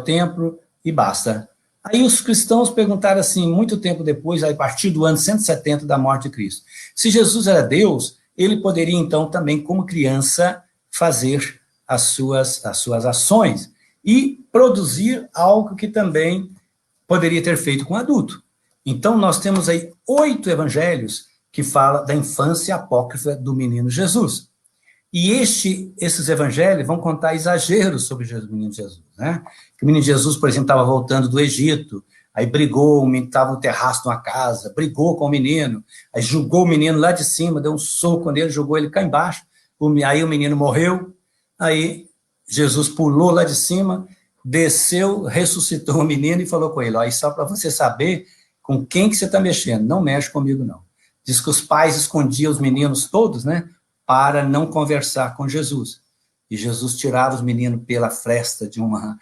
templo e basta. Aí os cristãos perguntaram assim, muito tempo depois, a partir do ano 170 da morte de Cristo, se Jesus era Deus, ele poderia então também, como criança, fazer as suas ações e produzir algo que também poderia ter feito com adulto. Então nós temos aí 8 evangelhos que fala da infância apócrifa do menino Jesus. E esses evangelhos vão contar exageros sobre o menino Jesus, né? O menino Jesus, por exemplo, estava voltando do Egito, aí brigou, estava no terraço de uma casa, brigou com o menino, aí jogou o menino lá de cima, deu um soco nele, jogou ele cá embaixo, aí o menino morreu, aí Jesus pulou lá de cima, desceu, ressuscitou o menino e falou com ele, ó, e só para você saber com quem que você está mexendo, não mexe comigo não. Diz que os pais escondiam os meninos todos, né, para não conversar com Jesus. E Jesus tirava os meninos pela fresta de uma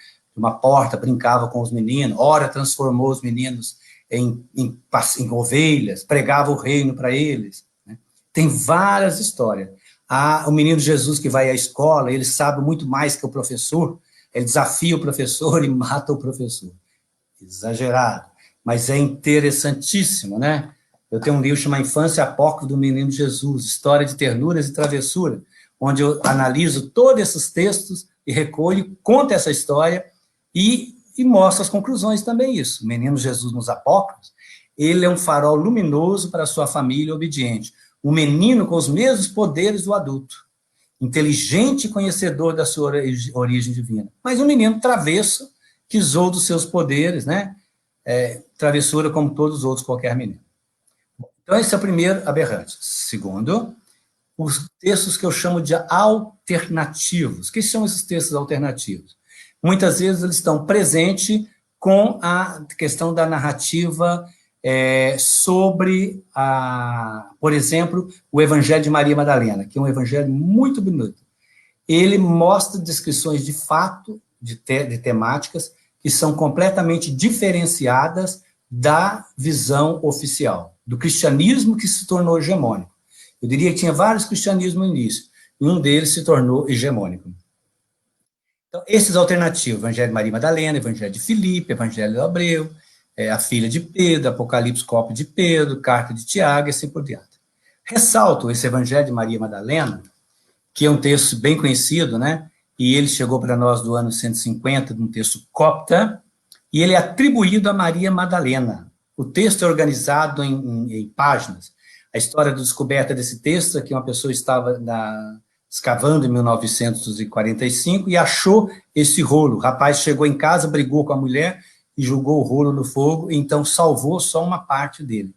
porta, brincava com os meninos, ora transformou os meninos em ovelhas, pregava o reino para eles. Né? Tem várias histórias. Há o menino Jesus que vai à escola, ele sabe muito mais que o professor, ele desafia o professor e mata o professor. Exagerado, mas é interessantíssimo, né? Eu tenho um livro chamado Infância Apócrifa do Menino Jesus, História de Ternuras e Travessura, onde eu analiso todos esses textos e recolho, conto essa história e mostro as conclusões também isso. O Menino Jesus nos Apócrifos, ele é um farol luminoso para a sua família obediente, um menino com os mesmos poderes do adulto, inteligente e conhecedor da sua origem divina, mas um menino travesso que usou dos seus poderes, né? Travessura como todos os outros, qualquer menino. Então, esse é o primeiro aberrante. Segundo, os textos que eu chamo de alternativos. O que são esses textos alternativos? Muitas vezes eles estão presentes com a questão da narrativa sobre, por exemplo, o Evangelho de Maria Madalena, que é um evangelho muito bonito. Ele mostra descrições de fato, de temáticas, que são completamente diferenciadas da visão oficial, do cristianismo que se tornou hegemônico. Eu diria que tinha vários cristianismos no início, e um deles se tornou hegemônico. Então, esses alternativos, Evangelho de Maria Madalena, Evangelho de Filipe, Evangelho de Abreu, a filha de Pedro, Apocalipse Cópio de Pedro, Carta de Tiago, e assim por diante. Ressalto esse Evangelho de Maria Madalena, que é um texto bem conhecido, né? E ele chegou para nós do ano 150, de um texto copta, e ele é atribuído a Maria Madalena. O texto é organizado em páginas. A história da descoberta desse texto é que uma pessoa estava escavando em 1945 e achou esse rolo. O rapaz chegou em casa, brigou com a mulher e jogou o rolo no fogo, então salvou só uma parte dele.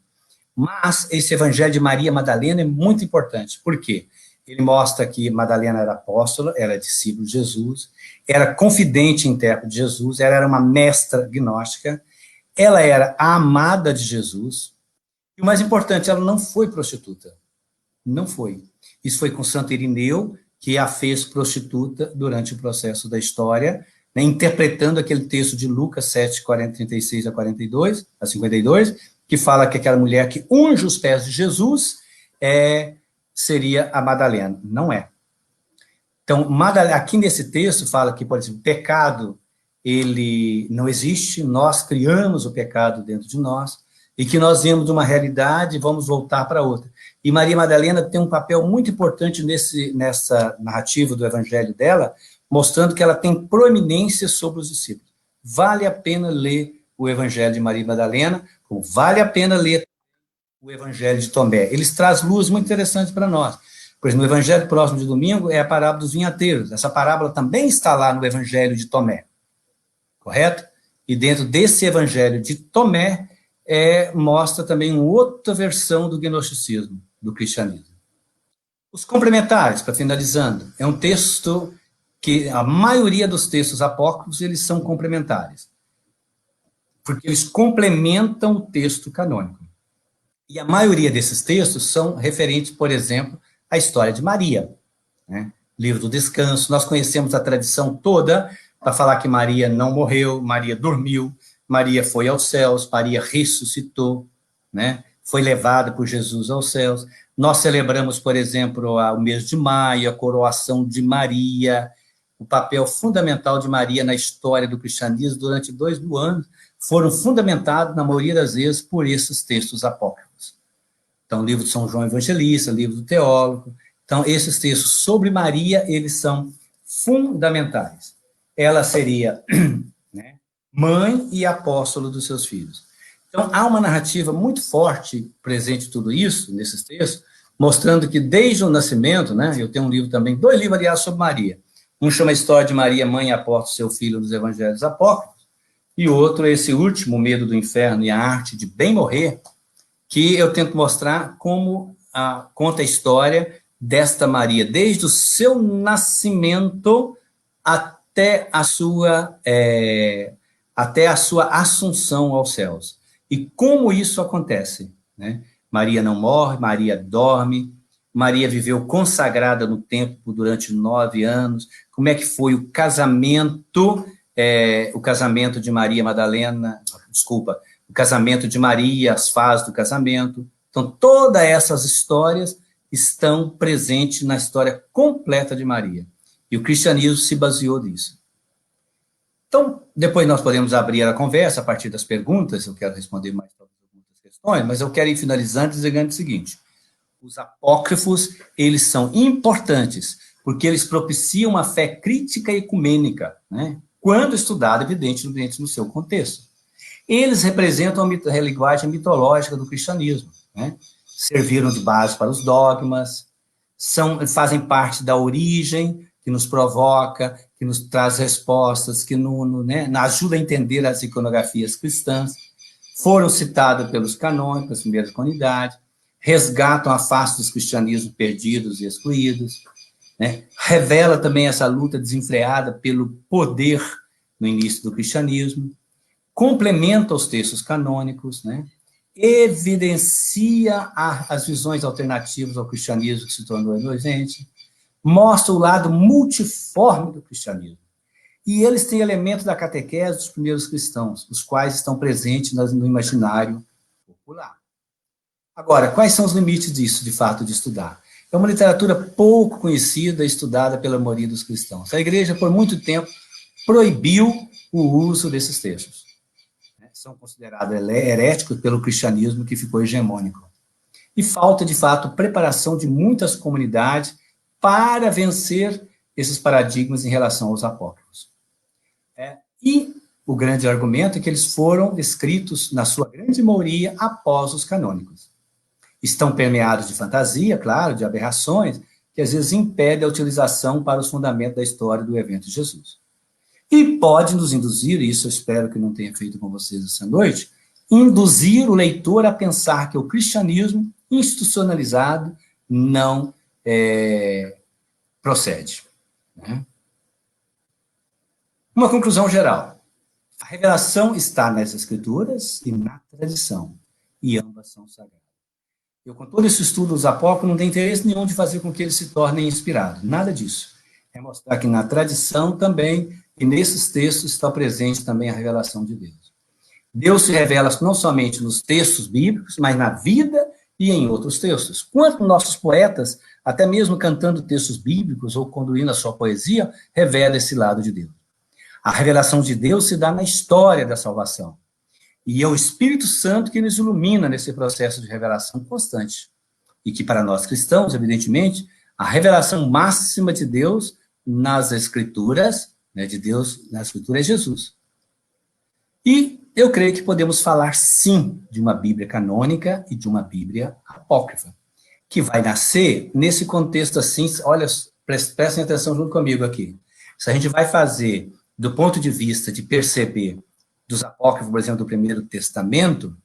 Mas esse Evangelho de Maria Madalena é muito importante. Por quê? Ele mostra que Madalena era apóstola, era discípula de Jesus, era confidente e intérprete de Jesus, ela era uma mestra gnóstica, ela era a amada de Jesus, e o mais importante, ela não foi prostituta. Não foi. Isso foi com Santo Irineu, que a fez prostituta durante o processo da história, né, interpretando aquele texto de Lucas 7, 36 a 42, a 52, que fala que aquela mulher que unge os pés de Jesus seria a Madalena. Não é. Então, aqui nesse texto fala que, por exemplo, o pecado, ele não existe, nós criamos o pecado dentro de nós, e que nós viemos de uma realidade e vamos voltar para outra. E Maria Madalena tem um papel muito importante nessa narrativa do evangelho dela, mostrando que ela tem proeminência sobre os discípulos. Vale a pena ler o evangelho de Maria Madalena, como vale a pena ler o Evangelho de Tomé. Eles trazem luz muito interessante para nós. Por exemplo, no Evangelho próximo de domingo é a parábola dos vinhateiros. Essa parábola também está lá no Evangelho de Tomé. Correto? E dentro desse Evangelho de Tomé, mostra também uma outra versão do gnosticismo, do cristianismo. Os complementares, para finalizando, é um texto que a maioria dos textos apócrifos, eles são complementares. Porque eles complementam o texto canônico. E a maioria desses textos são referentes, por exemplo, à história de Maria, né? Livro do Descanso. Nós conhecemos a tradição toda para falar que Maria não morreu, Maria dormiu, Maria foi aos céus, Maria ressuscitou, né? Foi levada por Jesus aos céus. Nós celebramos, por exemplo, o mês de maio, a coroação de Maria, o papel fundamental de Maria na história do cristianismo durante 2000 anos, foram fundamentados, na maioria das vezes, por esses textos apócrifos. Então, o livro de São João Evangelista, o livro do Teólogo. Então, esses textos sobre Maria, eles são fundamentais. Ela seria, né, mãe e apóstolo dos seus filhos. Então, há uma narrativa muito forte presente em tudo isso, nesses textos, mostrando que desde o nascimento, né, eu tenho um livro também, 2 livros, aliás, sobre Maria. Um chama a História de Maria, Mãe e Apóstolo, seu filho, nos Evangelhos Apócrifos, e outro, esse último, O Medo do Inferno e a Arte de Bem Morrer, que eu tento mostrar como conta a história desta Maria, desde o seu nascimento até a sua assunção aos céus. E como isso acontece, né? Maria não morre, Maria dorme, Maria viveu consagrada no templo durante 9 anos, como é que foi o casamento de Maria Madalena, o casamento de Maria, as fases do casamento. Então, todas essas histórias estão presentes na história completa de Maria. E o cristianismo se baseou nisso. Então, depois nós podemos abrir a conversa a partir das perguntas, eu quero responder mais algumas questões, mas eu quero ir finalizando dizendo o seguinte: os apócrifos, eles são importantes, porque eles propiciam uma fé crítica e ecumênica, né? Quando estudado, evidentemente, no seu contexto. Eles representam a linguagem mitológica do cristianismo, né? Serviram de base para os dogmas, fazem parte da origem que nos provoca, que nos traz respostas, que né, ajuda a entender as iconografias cristãs, foram citadas pelos canônicos, as primeiras comunidades, resgatam a face dos cristianismos perdidos e excluídos, né? Revela também essa luta desenfreada pelo poder no início do cristianismo, complementa os textos canônicos, né? Evidencia as visões alternativas ao cristianismo que se tornou emergente, mostra o lado multiforme do cristianismo. E eles têm elementos da catequese dos primeiros cristãos, os quais estão presentes no imaginário popular. Agora, quais são os limites disso, de fato, de estudar? É uma literatura pouco conhecida e estudada pela maioria dos cristãos. A igreja, por muito tempo, proibiu o uso desses textos. São considerados heréticos pelo cristianismo que ficou hegemônico. E falta, de fato, preparação de muitas comunidades para vencer esses paradigmas em relação aos apócrifos. E o grande argumento é que eles foram escritos, na sua grande maioria, após os canônicos. Estão permeados de fantasia, claro, de aberrações, que às vezes impedem a utilização para os fundamentos da história do evento de Jesus. E pode nos induzir, e isso eu espero que não tenha feito com vocês essa noite, induzir o leitor a pensar que o cristianismo institucionalizado não procede. Né? Uma conclusão geral. A revelação está nas escrituras e na tradição, e ambas são sagradas. Eu, com todo esse estudo dos apócrifos, não tenho interesse nenhum de fazer com que eles se tornem inspirados. Nada disso. É mostrar que na tradição também, e nesses textos, está presente também a revelação de Deus. Deus se revela não somente nos textos bíblicos, mas na vida e em outros textos. Quanto nossos poetas, até mesmo cantando textos bíblicos ou conduzindo a sua poesia, revela esse lado de Deus. A revelação de Deus se dá na história da salvação. E é o Espírito Santo que nos ilumina nesse processo de revelação constante. E que para nós cristãos, evidentemente, a revelação máxima de Deus nas Escrituras, né, de Deus na Escritura é Jesus. E eu creio que podemos falar, sim, de uma Bíblia canônica e de uma Bíblia apócrifa, que vai nascer nesse contexto assim, olha, prestem atenção junto comigo aqui. Se a gente vai fazer, do ponto de vista de perceber dos apócrifos, por exemplo, do Primeiro Testamento,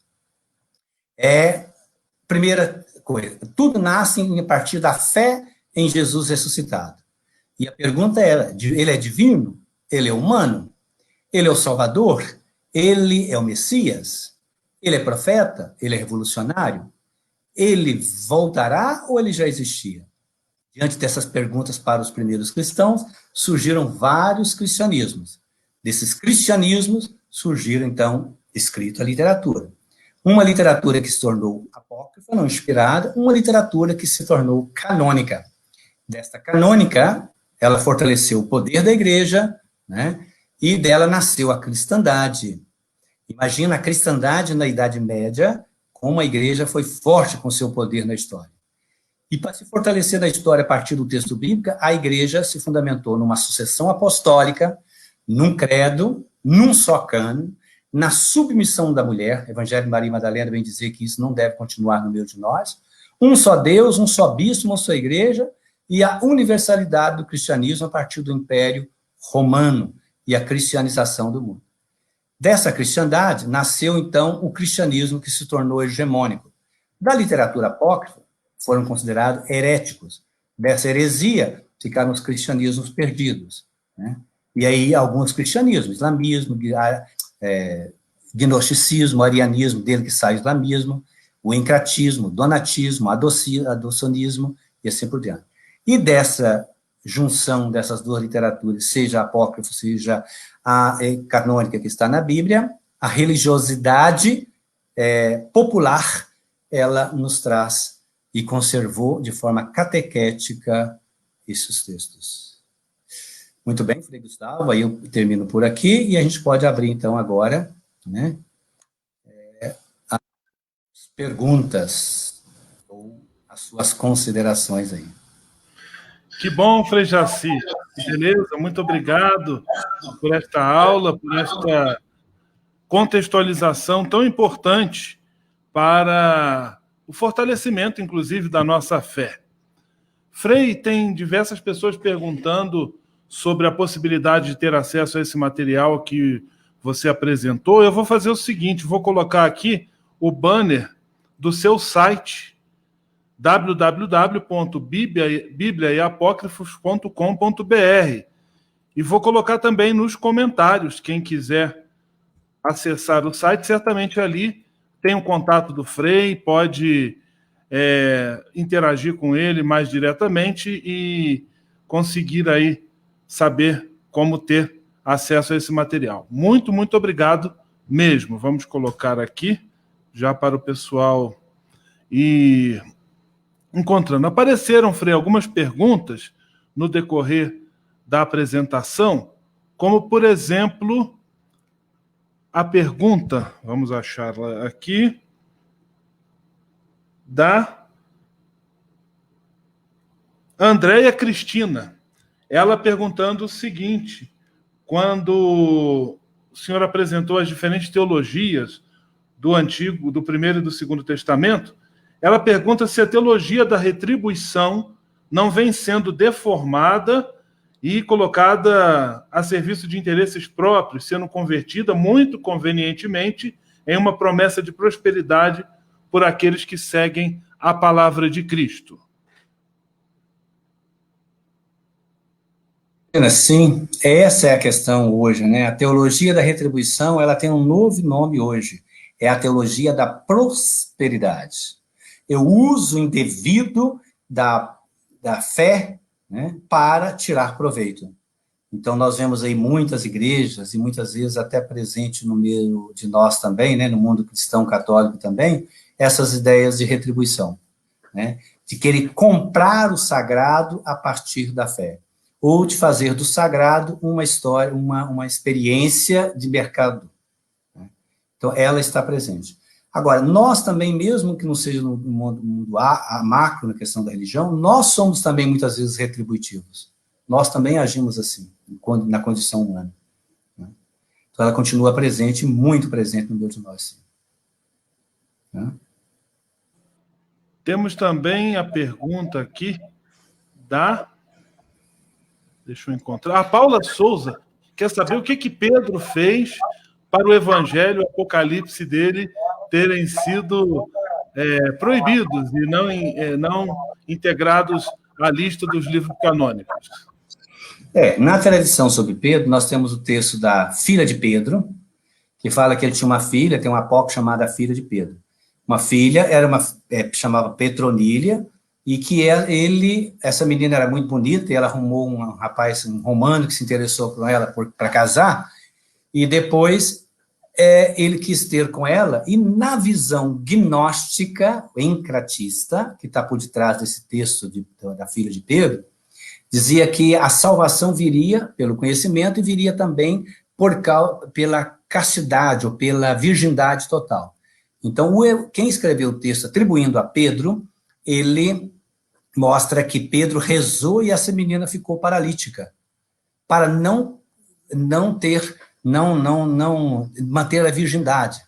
primeira coisa, tudo nasce a partir da fé em Jesus ressuscitado. E a pergunta é, ele é divino? Ele é humano? Ele é o Salvador? Ele é o Messias? Ele é profeta? Ele é revolucionário? Ele voltará ou ele já existia? Diante dessas perguntas para os primeiros cristãos, surgiram vários cristianismos. Desses cristianismos, surgiram, então, escrito a literatura. Uma literatura que se tornou apócrifa, não inspirada, uma literatura que se tornou canônica. Desta canônica, ela fortaleceu o poder da igreja, né? E dela nasceu a cristandade. Imagina a cristandade na Idade Média, como a igreja foi forte com seu poder na história. E para se fortalecer na história a partir do texto bíblico, a igreja se fundamentou numa sucessão apostólica, num credo, num só cano, na submissão da mulher. O Evangelho de Maria Madalena vem dizer que isso não deve continuar no meio de nós. Um só Deus, um só bispo, uma só igreja, e a universalidade do cristianismo a partir do Império Romano e a cristianização do mundo. Dessa cristandade nasceu, então, o cristianismo que se tornou hegemônico. Da literatura apócrifa, foram considerados heréticos. Dessa heresia, ficaram os cristianismos perdidos, né? E aí, alguns cristianismos, islamismo, gnosticismo, arianismo, dele que sai o islamismo, o encratismo, donatismo, adocionismo, e assim por diante. E dessa junção dessas duas literaturas, seja a apócrifa, seja a canônica que está na Bíblia, a religiosidade popular, ela nos traz e conservou de forma catequética esses textos. Muito bem, Frei Gustavo, aí eu termino por aqui, e a gente pode abrir, então, agora, né, as perguntas, ou as suas considerações aí. Que bom, Frei Jaci. Beleza, muito obrigado por esta aula, por esta contextualização tão importante para o fortalecimento, inclusive, da nossa fé. Frei, tem diversas pessoas perguntando sobre a possibilidade de ter acesso a esse material que você apresentou. Eu vou fazer o seguinte, vou colocar aqui o banner do seu site, www.bibliaeapócrifos.com.br, e vou colocar também nos comentários, quem quiser acessar o site, certamente ali tem um contato do Frei, pode interagir com ele mais diretamente e conseguir aí saber como ter acesso a esse material. Muito, muito obrigado mesmo. Vamos colocar aqui, já para o pessoal ir encontrando. Apareceram, Frei, algumas perguntas no decorrer da apresentação, como, por exemplo, a pergunta, vamos achá-la aqui, da Andréia Cristina. Ela perguntando o seguinte: quando o senhor apresentou as diferentes teologias do Antigo, do Primeiro e do Segundo Testamento, ela pergunta se a teologia da retribuição não vem sendo deformada e colocada a serviço de interesses próprios, sendo convertida muito convenientemente em uma promessa de prosperidade por aqueles que seguem a palavra de Cristo. Sim, essa é a questão hoje, né? A teologia da retribuição, ela tem um novo nome hoje, é a teologia da prosperidade. Eu uso indevido da fé, né, para tirar proveito. Então, nós vemos aí muitas igrejas, e muitas vezes até presente no meio de nós também, né, no mundo cristão católico também, essas ideias de retribuição, né, de querer comprar o sagrado a partir da fé, ou de fazer do sagrado uma história, uma experiência de mercado. Né? Então, ela está presente. Agora, nós também, mesmo que não seja no mundo a macro, na questão da religião, nós somos também muitas vezes retributivos. Nós também agimos assim, na condição humana. Né? Então, ela continua presente, muito presente no meio de nós. Sim. Né? Temos também a pergunta aqui da... Deixa eu encontrar. A Paula Souza quer saber o que Pedro fez para o Evangelho, o Apocalipse dele terem sido proibidos e não integrados à lista dos livros canônicos. Na tradição sobre Pedro, nós temos o texto da filha de Pedro, que fala que ele tinha uma filha, tem uma apócrifa chamada Filha de Pedro. Uma filha, chamava Petronília, e que essa menina era muito bonita, e ela arrumou um rapaz, um romano, que se interessou por ela para casar, e depois ele quis ter com ela, e na visão gnóstica, encratista, que está por detrás desse texto da filha de Pedro, dizia que a salvação viria pelo conhecimento e viria também pela castidade, ou pela virgindade total. Então, quem escreveu o texto atribuindo a Pedro, ele mostra que Pedro rezou e essa menina ficou paralítica, para não manter a virgindade.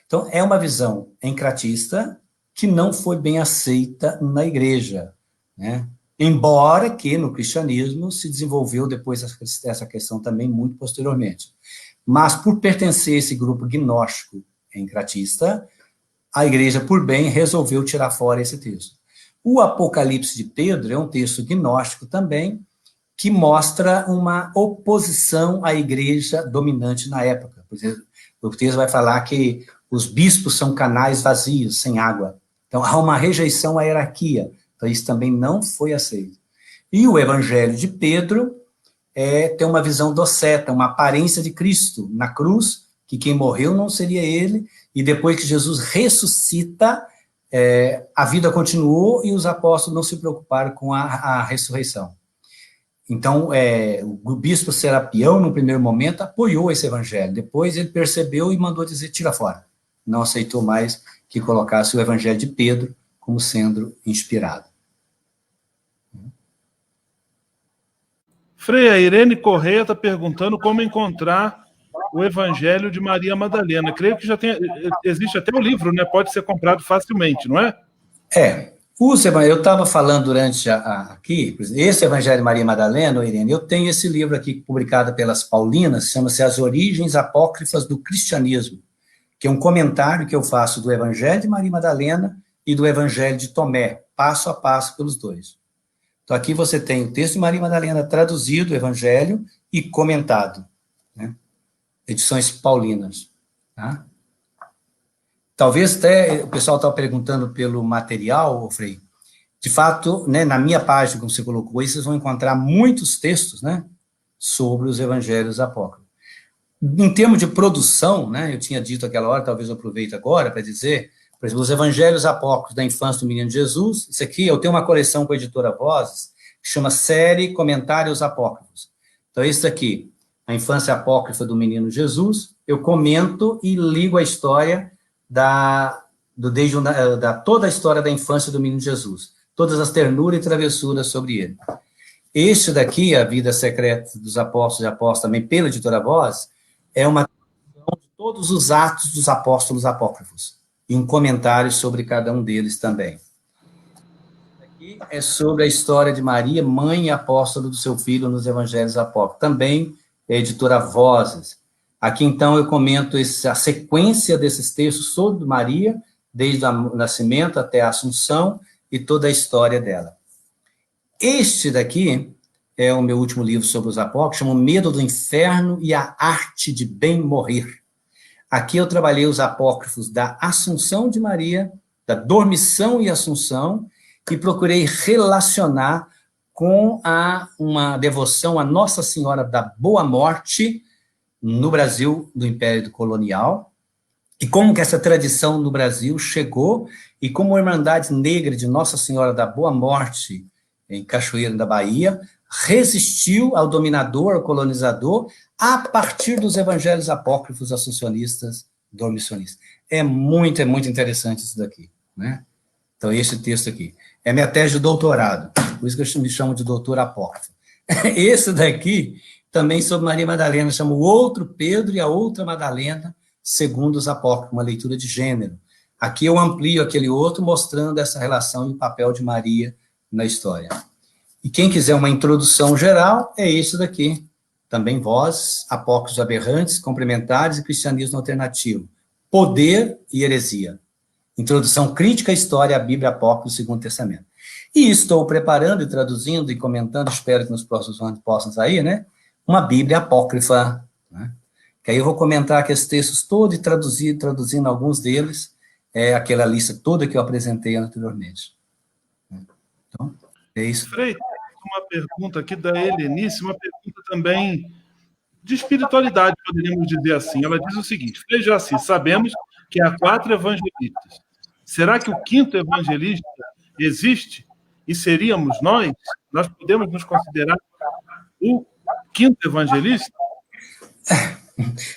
Então, é uma visão encratista que não foi bem aceita na igreja, né? Embora que no cristianismo se desenvolveu depois essa questão também muito posteriormente. Mas, por pertencer a esse grupo gnóstico encratista, a igreja, por bem, resolveu tirar fora esse texto. O Apocalipse de Pedro é um texto gnóstico também, que mostra uma oposição à igreja dominante na época. Por exemplo, o texto vai falar que os bispos são canais vazios, sem água. Então, há uma rejeição à hierarquia. Então, isso também não foi aceito. E o Evangelho de Pedro tem uma visão doceta, uma aparência de Cristo na cruz, que quem morreu não seria ele, e depois que Jesus ressuscita, a vida continuou e os apóstolos não se preocuparam com a ressurreição. Então, o bispo Serapião, no primeiro momento, apoiou esse evangelho. Depois ele percebeu e mandou dizer, tira fora. Não aceitou mais que colocasse o evangelho de Pedro como sendo inspirado. Frei, a Irene Correia está perguntando como encontrar o Evangelho de Maria Madalena. Creio que já existe até o livro, né? Pode ser comprado facilmente, não é? Eu estava falando durante aqui, esse Evangelho de Maria Madalena, Irene, eu tenho esse livro aqui publicado pelas Paulinas, chama-se As Origens Apócrifas do Cristianismo, que é um comentário que eu faço do Evangelho de Maria Madalena e do Evangelho de Tomé, passo a passo pelos dois. Então, aqui você tem o texto de Maria Madalena traduzido, o Evangelho, e comentado, né? Edições Paulinas. Tá? Talvez até o pessoal estava perguntando pelo material, Frei. De fato, né, na minha página, como você colocou aí, vocês vão encontrar muitos textos, né, sobre os Evangelhos Apócrifos. Em termos de produção, né, eu tinha dito aquela hora, talvez eu aproveite agora para dizer, por exemplo, os Evangelhos Apócrifos da Infância do Menino Jesus, isso aqui, eu tenho uma coleção com a editora Vozes, que chama Série Comentários Apócrifos. Então, isso aqui, a Infância Apócrifa do Menino Jesus, eu comento e ligo a história toda a história da infância do Menino Jesus, todas as ternuras e travessuras sobre ele. Este daqui, A Vida Secreta dos Apóstolos e Apóstolas, também pela editora Voz, é uma tradução de todos os atos dos apóstolos apócrifos, e um comentário sobre cada um deles também. Aqui é sobre a história de Maria, mãe e apóstolo do seu filho nos Evangelhos Apócrifos, também é a editora Vozes. Aqui, então, eu comento a sequência desses textos sobre Maria, desde o nascimento até a Assunção, e toda a história dela. Este daqui é o meu último livro sobre os apócrifos, chama O Medo do Inferno e a Arte de Bem Morrer. Aqui eu trabalhei os apócrifos da Assunção de Maria, da Dormição e Assunção, e procurei relacionar com uma devoção à Nossa Senhora da Boa Morte, no Brasil, do Império Colonial, e como que essa tradição no Brasil chegou, e como a Irmandade Negra de Nossa Senhora da Boa Morte, em Cachoeira da Bahia, resistiu ao dominador, ao colonizador, a partir dos evangelhos apócrifos assuncionistas, dormicionistas. É muito interessante isso daqui, né? Então, esse texto aqui. É minha tese de doutorado, por isso que eu me chamo de doutor apócrifo. Esse daqui, também sobre Maria Madalena, chama O Outro Pedro e a Outra Madalena, segundo os apócrifos, uma leitura de gênero. Aqui eu amplio aquele outro, mostrando essa relação e o papel de Maria na história. E quem quiser uma introdução geral, é esse daqui. Também Vozes, Apócrifos Aberrantes, Complementares e Cristianismo Alternativo. Poder e Heresia. Introdução crítica à história, a Bíblia Apócrifa do Segundo Testamento. E estou preparando e traduzindo e comentando, espero que nos próximos anos possam sair, né? Uma Bíblia Apócrifa, né? Que aí eu vou comentar aqueles textos todos e traduzindo alguns deles, aquela lista toda que eu apresentei anteriormente. Então, é isso. Frei, uma pergunta aqui da Helenice, uma pergunta também de espiritualidade, poderíamos dizer assim. Ela diz o seguinte: Frei Jaci, sabemos que há 4 evangelistas. Será que o 5º evangelista existe e seríamos nós? Nós podemos nos considerar o 5º evangelista?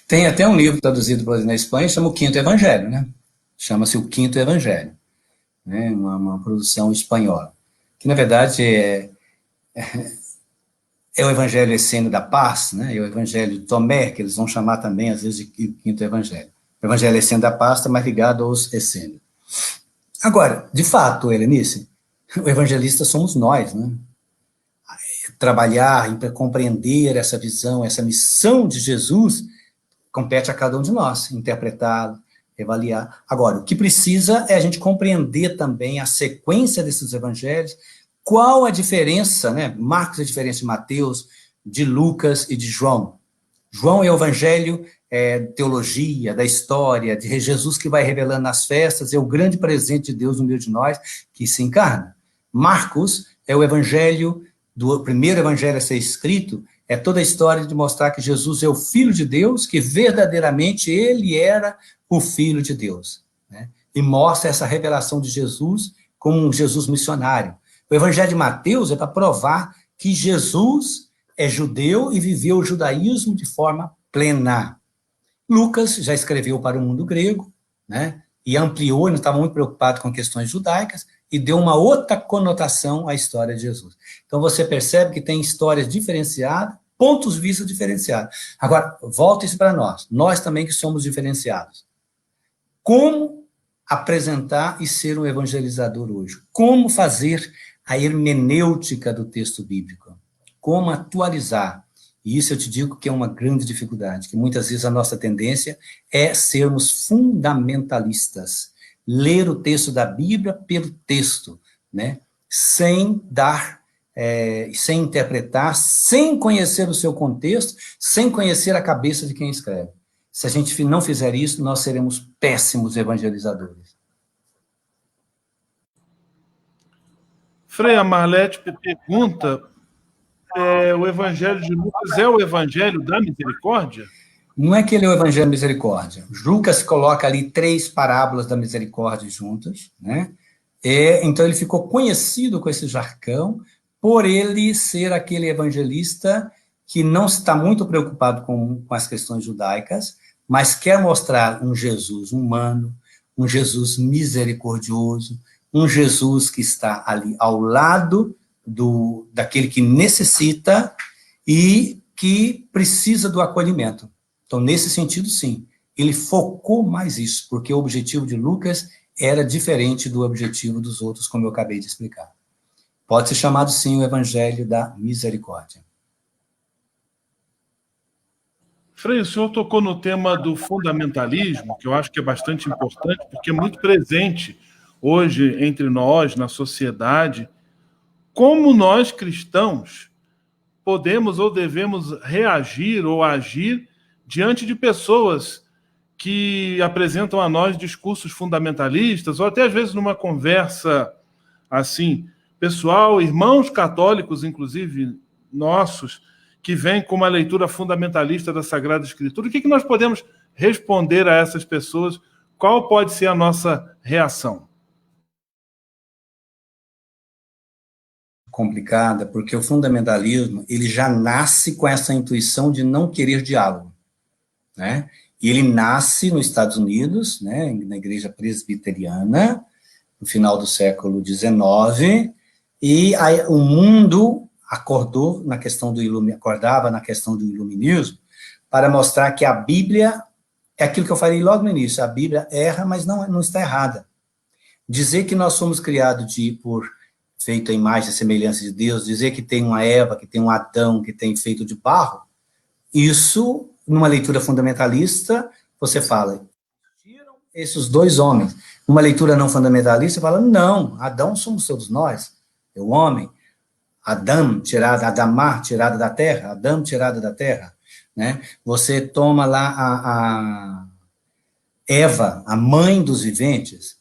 Tem até um livro traduzido na Espanha, chama O Quinto Evangelho, né? Chama-se O Quinto Evangelho, né? Uma produção espanhola. Que, na verdade, é o Evangelho Essênio da Paz, né? É o Evangelho de Tomé, que eles vão chamar também, às vezes, de Quinto Evangelho. O Evangelho Essênio da Paz está mais ligado aos essênios. Agora, de fato, Helenice, o evangelista somos nós, né? Trabalhar, compreender essa visão, essa missão de Jesus, compete a cada um de nós, interpretá-lo, avaliar. Agora, o que precisa é a gente compreender também a sequência desses evangelhos, qual a diferença, né? Marcos é a diferença de Mateus, de Lucas e de João. João é o evangelho, teologia, da história, de Jesus que vai revelando nas festas, é o grande presente de Deus no meio de nós, que se encarna. Marcos é o evangelho, do primeiro evangelho a ser escrito, É toda a história de mostrar que Jesus é o Filho de Deus, que verdadeiramente ele era o Filho de Deus, né? E mostra essa revelação de Jesus como um Jesus missionário. O Evangelho de Mateus é para provar que Jesus é judeu e viveu o judaísmo de forma plena. Lucas já escreveu para o mundo grego, né? E ampliou, não estava muito preocupado com questões judaicas, e deu uma outra conotação à história de Jesus. Então você percebe que tem histórias diferenciadas, pontos de vista diferenciados. Agora, volta isso para nós também que somos diferenciados. Como apresentar e ser um evangelizador hoje? Como fazer a hermenêutica do texto bíblico? Como atualizar? E isso eu te digo que é uma grande dificuldade, que muitas vezes a nossa tendência é sermos fundamentalistas, ler o texto da Bíblia pelo texto, né? Sem dar, sem interpretar, sem conhecer o seu contexto, sem conhecer a cabeça de quem escreve. Se a gente não fizer isso, nós seremos péssimos evangelizadores. Frei, a Marlete pergunta, o Evangelho de Lucas é o Evangelho da misericórdia? Não é que ele é o Evangelho da misericórdia. Lucas coloca ali 3 parábolas da misericórdia juntas, né? Então ele ficou conhecido com esse jargão, por ele ser aquele evangelista que não está muito preocupado com as questões judaicas, mas quer mostrar um Jesus humano, um Jesus misericordioso, um Jesus que está ali ao lado daquele que necessita e que precisa do acolhimento. Então, nesse sentido, sim, ele focou mais isso, porque o objetivo de Lucas era diferente do objetivo dos outros, como eu acabei de explicar. Pode ser chamado, sim, o Evangelho da Misericórdia. Frei, o senhor tocou no tema do fundamentalismo, que eu acho que é bastante importante, porque é muito presente hoje entre nós, na sociedade. Como nós, cristãos, podemos ou devemos reagir ou agir diante de pessoas que apresentam a nós discursos fundamentalistas, ou até às vezes numa conversa assim, pessoal, irmãos católicos, inclusive nossos, que vêm com uma leitura fundamentalista da Sagrada Escritura. O que nós podemos responder a essas pessoas? Qual pode ser a nossa reação? Complicada, porque o fundamentalismo, ele já nasce com essa intuição de não querer diálogo, né? E ele nasce nos Estados Unidos, né, na igreja presbiteriana, no final do século XIX, e aí o mundo acordava na questão do iluminismo, para mostrar que a Bíblia é aquilo que eu falei logo no início, a Bíblia erra, mas não está errada. Dizer que nós somos criados feito a imagem e semelhança de Deus, dizer que tem uma Eva, que tem um Adão, que tem feito de barro, isso, numa leitura fundamentalista, você fala, tiram esses 2 homens. Numa leitura não fundamentalista, você fala, não, Adão somos todos nós, é o homem. Adamá, tirada da terra, Adão, tirada da terra, né? Você toma lá a Eva, a mãe dos viventes.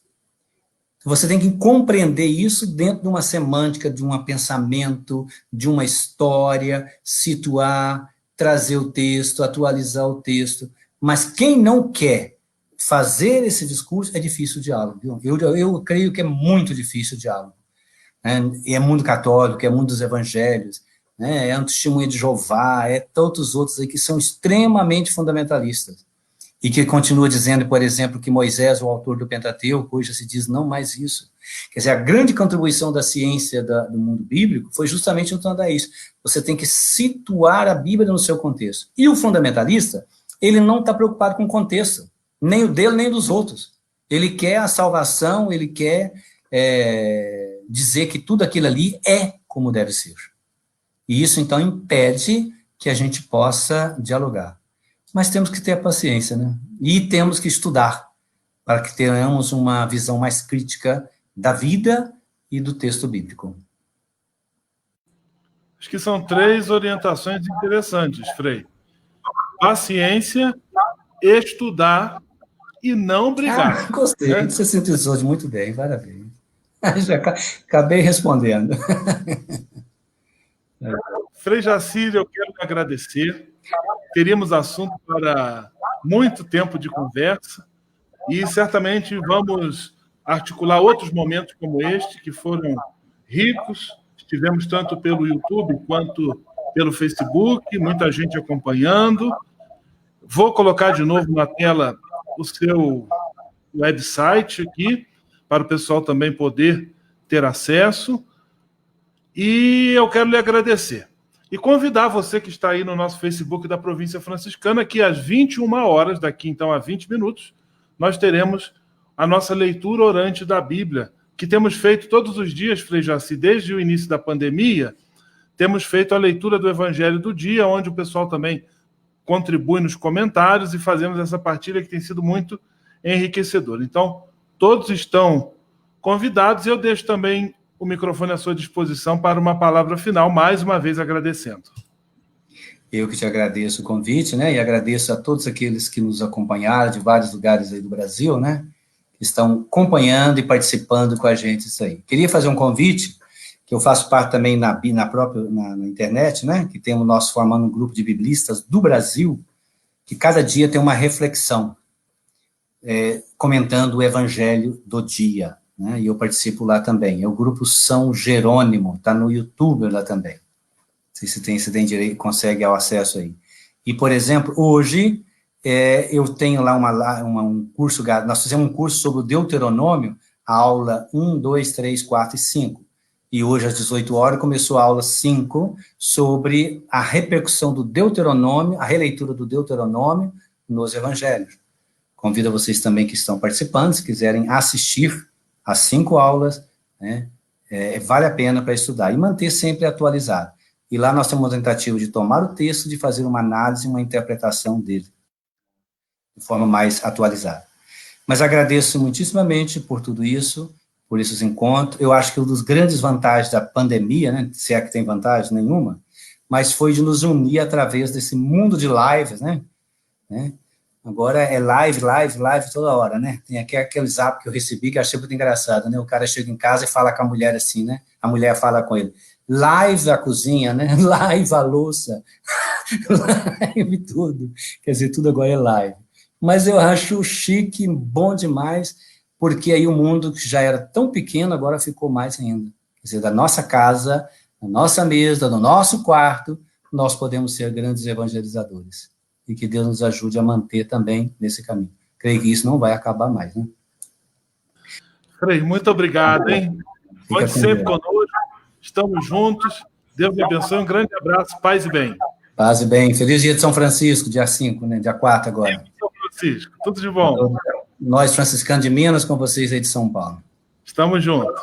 Você tem que compreender isso dentro de uma semântica, de um pensamento, de uma história, situar, trazer o texto, atualizar o texto. Mas quem não quer fazer esse discurso, é difícil o diálogo. Viu? Eu creio que é muito difícil o diálogo. Né? E é mundo católico, é mundo dos evangelhos, né? É um testemunho de Jeová, é tantos outros aí que são extremamente fundamentalistas. E que continua dizendo, por exemplo, que Moisés, o autor do Pentateuco, hoje se diz não mais isso. Quer dizer, a grande contribuição da ciência do mundo bíblico foi justamente em torno a isso. Você tem que situar a Bíblia no seu contexto. E o fundamentalista, ele não está preocupado com o contexto, nem o dele, nem dos outros. Ele quer a salvação, ele quer dizer que tudo aquilo ali é como deve ser. E isso, então, impede que a gente possa dialogar. Mas temos que ter a paciência, né? E temos que estudar, para que tenhamos uma visão mais crítica da vida e do texto bíblico. Acho que são 3 orientações interessantes, Frei. Paciência, estudar e não brigar. Gostei, né? Você sintetizou muito bem, parabéns. Já acabei respondendo. Frei Jacir, eu quero lhe agradecer. Teríamos assunto para muito tempo de conversa e certamente vamos articular outros momentos como este, que foram ricos. Estivemos tanto pelo YouTube quanto pelo Facebook, muita gente acompanhando. Vou colocar de novo na tela o seu website aqui, para o pessoal também poder ter acesso. E eu quero lhe agradecer. E convidar você que está aí no nosso Facebook da Província Franciscana, que às 21 horas, daqui então a 20 minutos, nós teremos a nossa leitura orante da Bíblia, que temos feito todos os dias, Frei Jaci, desde o início da pandemia, temos feito a leitura do Evangelho do dia, onde o pessoal também contribui nos comentários e fazemos essa partilha que tem sido muito enriquecedora. Então, todos estão convidados e eu deixo também o microfone à sua disposição para uma palavra final, mais uma vez agradecendo. Eu que te agradeço o convite, né, e agradeço a todos aqueles que nos acompanharam de vários lugares aí do Brasil, né, que estão acompanhando e participando com a gente isso aí. Queria fazer um convite, que eu faço parte também na internet, né, que temos nós formando um grupo de biblistas do Brasil, que cada dia tem uma reflexão, comentando o Evangelho do dia, né, e eu participo lá também. É o grupo São Jerônimo, está no YouTube lá também. Não sei se tem direito, consegue ao acesso aí. E, por exemplo, hoje, eu tenho lá um curso, nós fizemos um curso sobre o Deuteronômio, a aula 1, 2, 3, 4 e 5. E hoje, às 18 horas, começou a aula 5, sobre a repercussão do Deuteronômio, a releitura do Deuteronômio nos evangelhos. Convido vocês também que estão participando, se quiserem assistir as 5 aulas, né, vale a pena para estudar, e manter sempre atualizado. E lá nós temos uma tentativa de tomar o texto, de fazer uma análise, uma interpretação dele, de forma mais atualizada. Mas agradeço muitíssimamente por tudo isso, por esses encontros. Eu acho que uma das grandes vantagens da pandemia, né, se é que tem vantagem nenhuma, mas foi de nos unir através desse mundo de lives, né? Agora é live toda hora, né? Tem aqui aquele zap que eu recebi que eu achei muito engraçado, né? O cara chega em casa e fala com a mulher assim, né? A mulher fala com ele, live a cozinha, né? Live a louça, live tudo. Quer dizer, tudo agora é live. Mas eu acho chique, bom demais, porque aí o mundo que já era tão pequeno, agora ficou mais ainda. Quer dizer, da nossa casa, da nossa mesa, do nosso quarto, nós podemos ser grandes evangelizadores. E que Deus nos ajude a manter também nesse caminho. Creio que isso não vai acabar mais, né? Frei, muito obrigado, hein? Conte sempre conosco, estamos juntos, Deus me abençoe, um grande abraço, paz e bem. Paz e bem, feliz dia de São Francisco, dia 5, né? Dia 4 agora. São Francisco, tudo de bom. Nós, franciscanos de Minas, com vocês aí de São Paulo. Estamos juntos.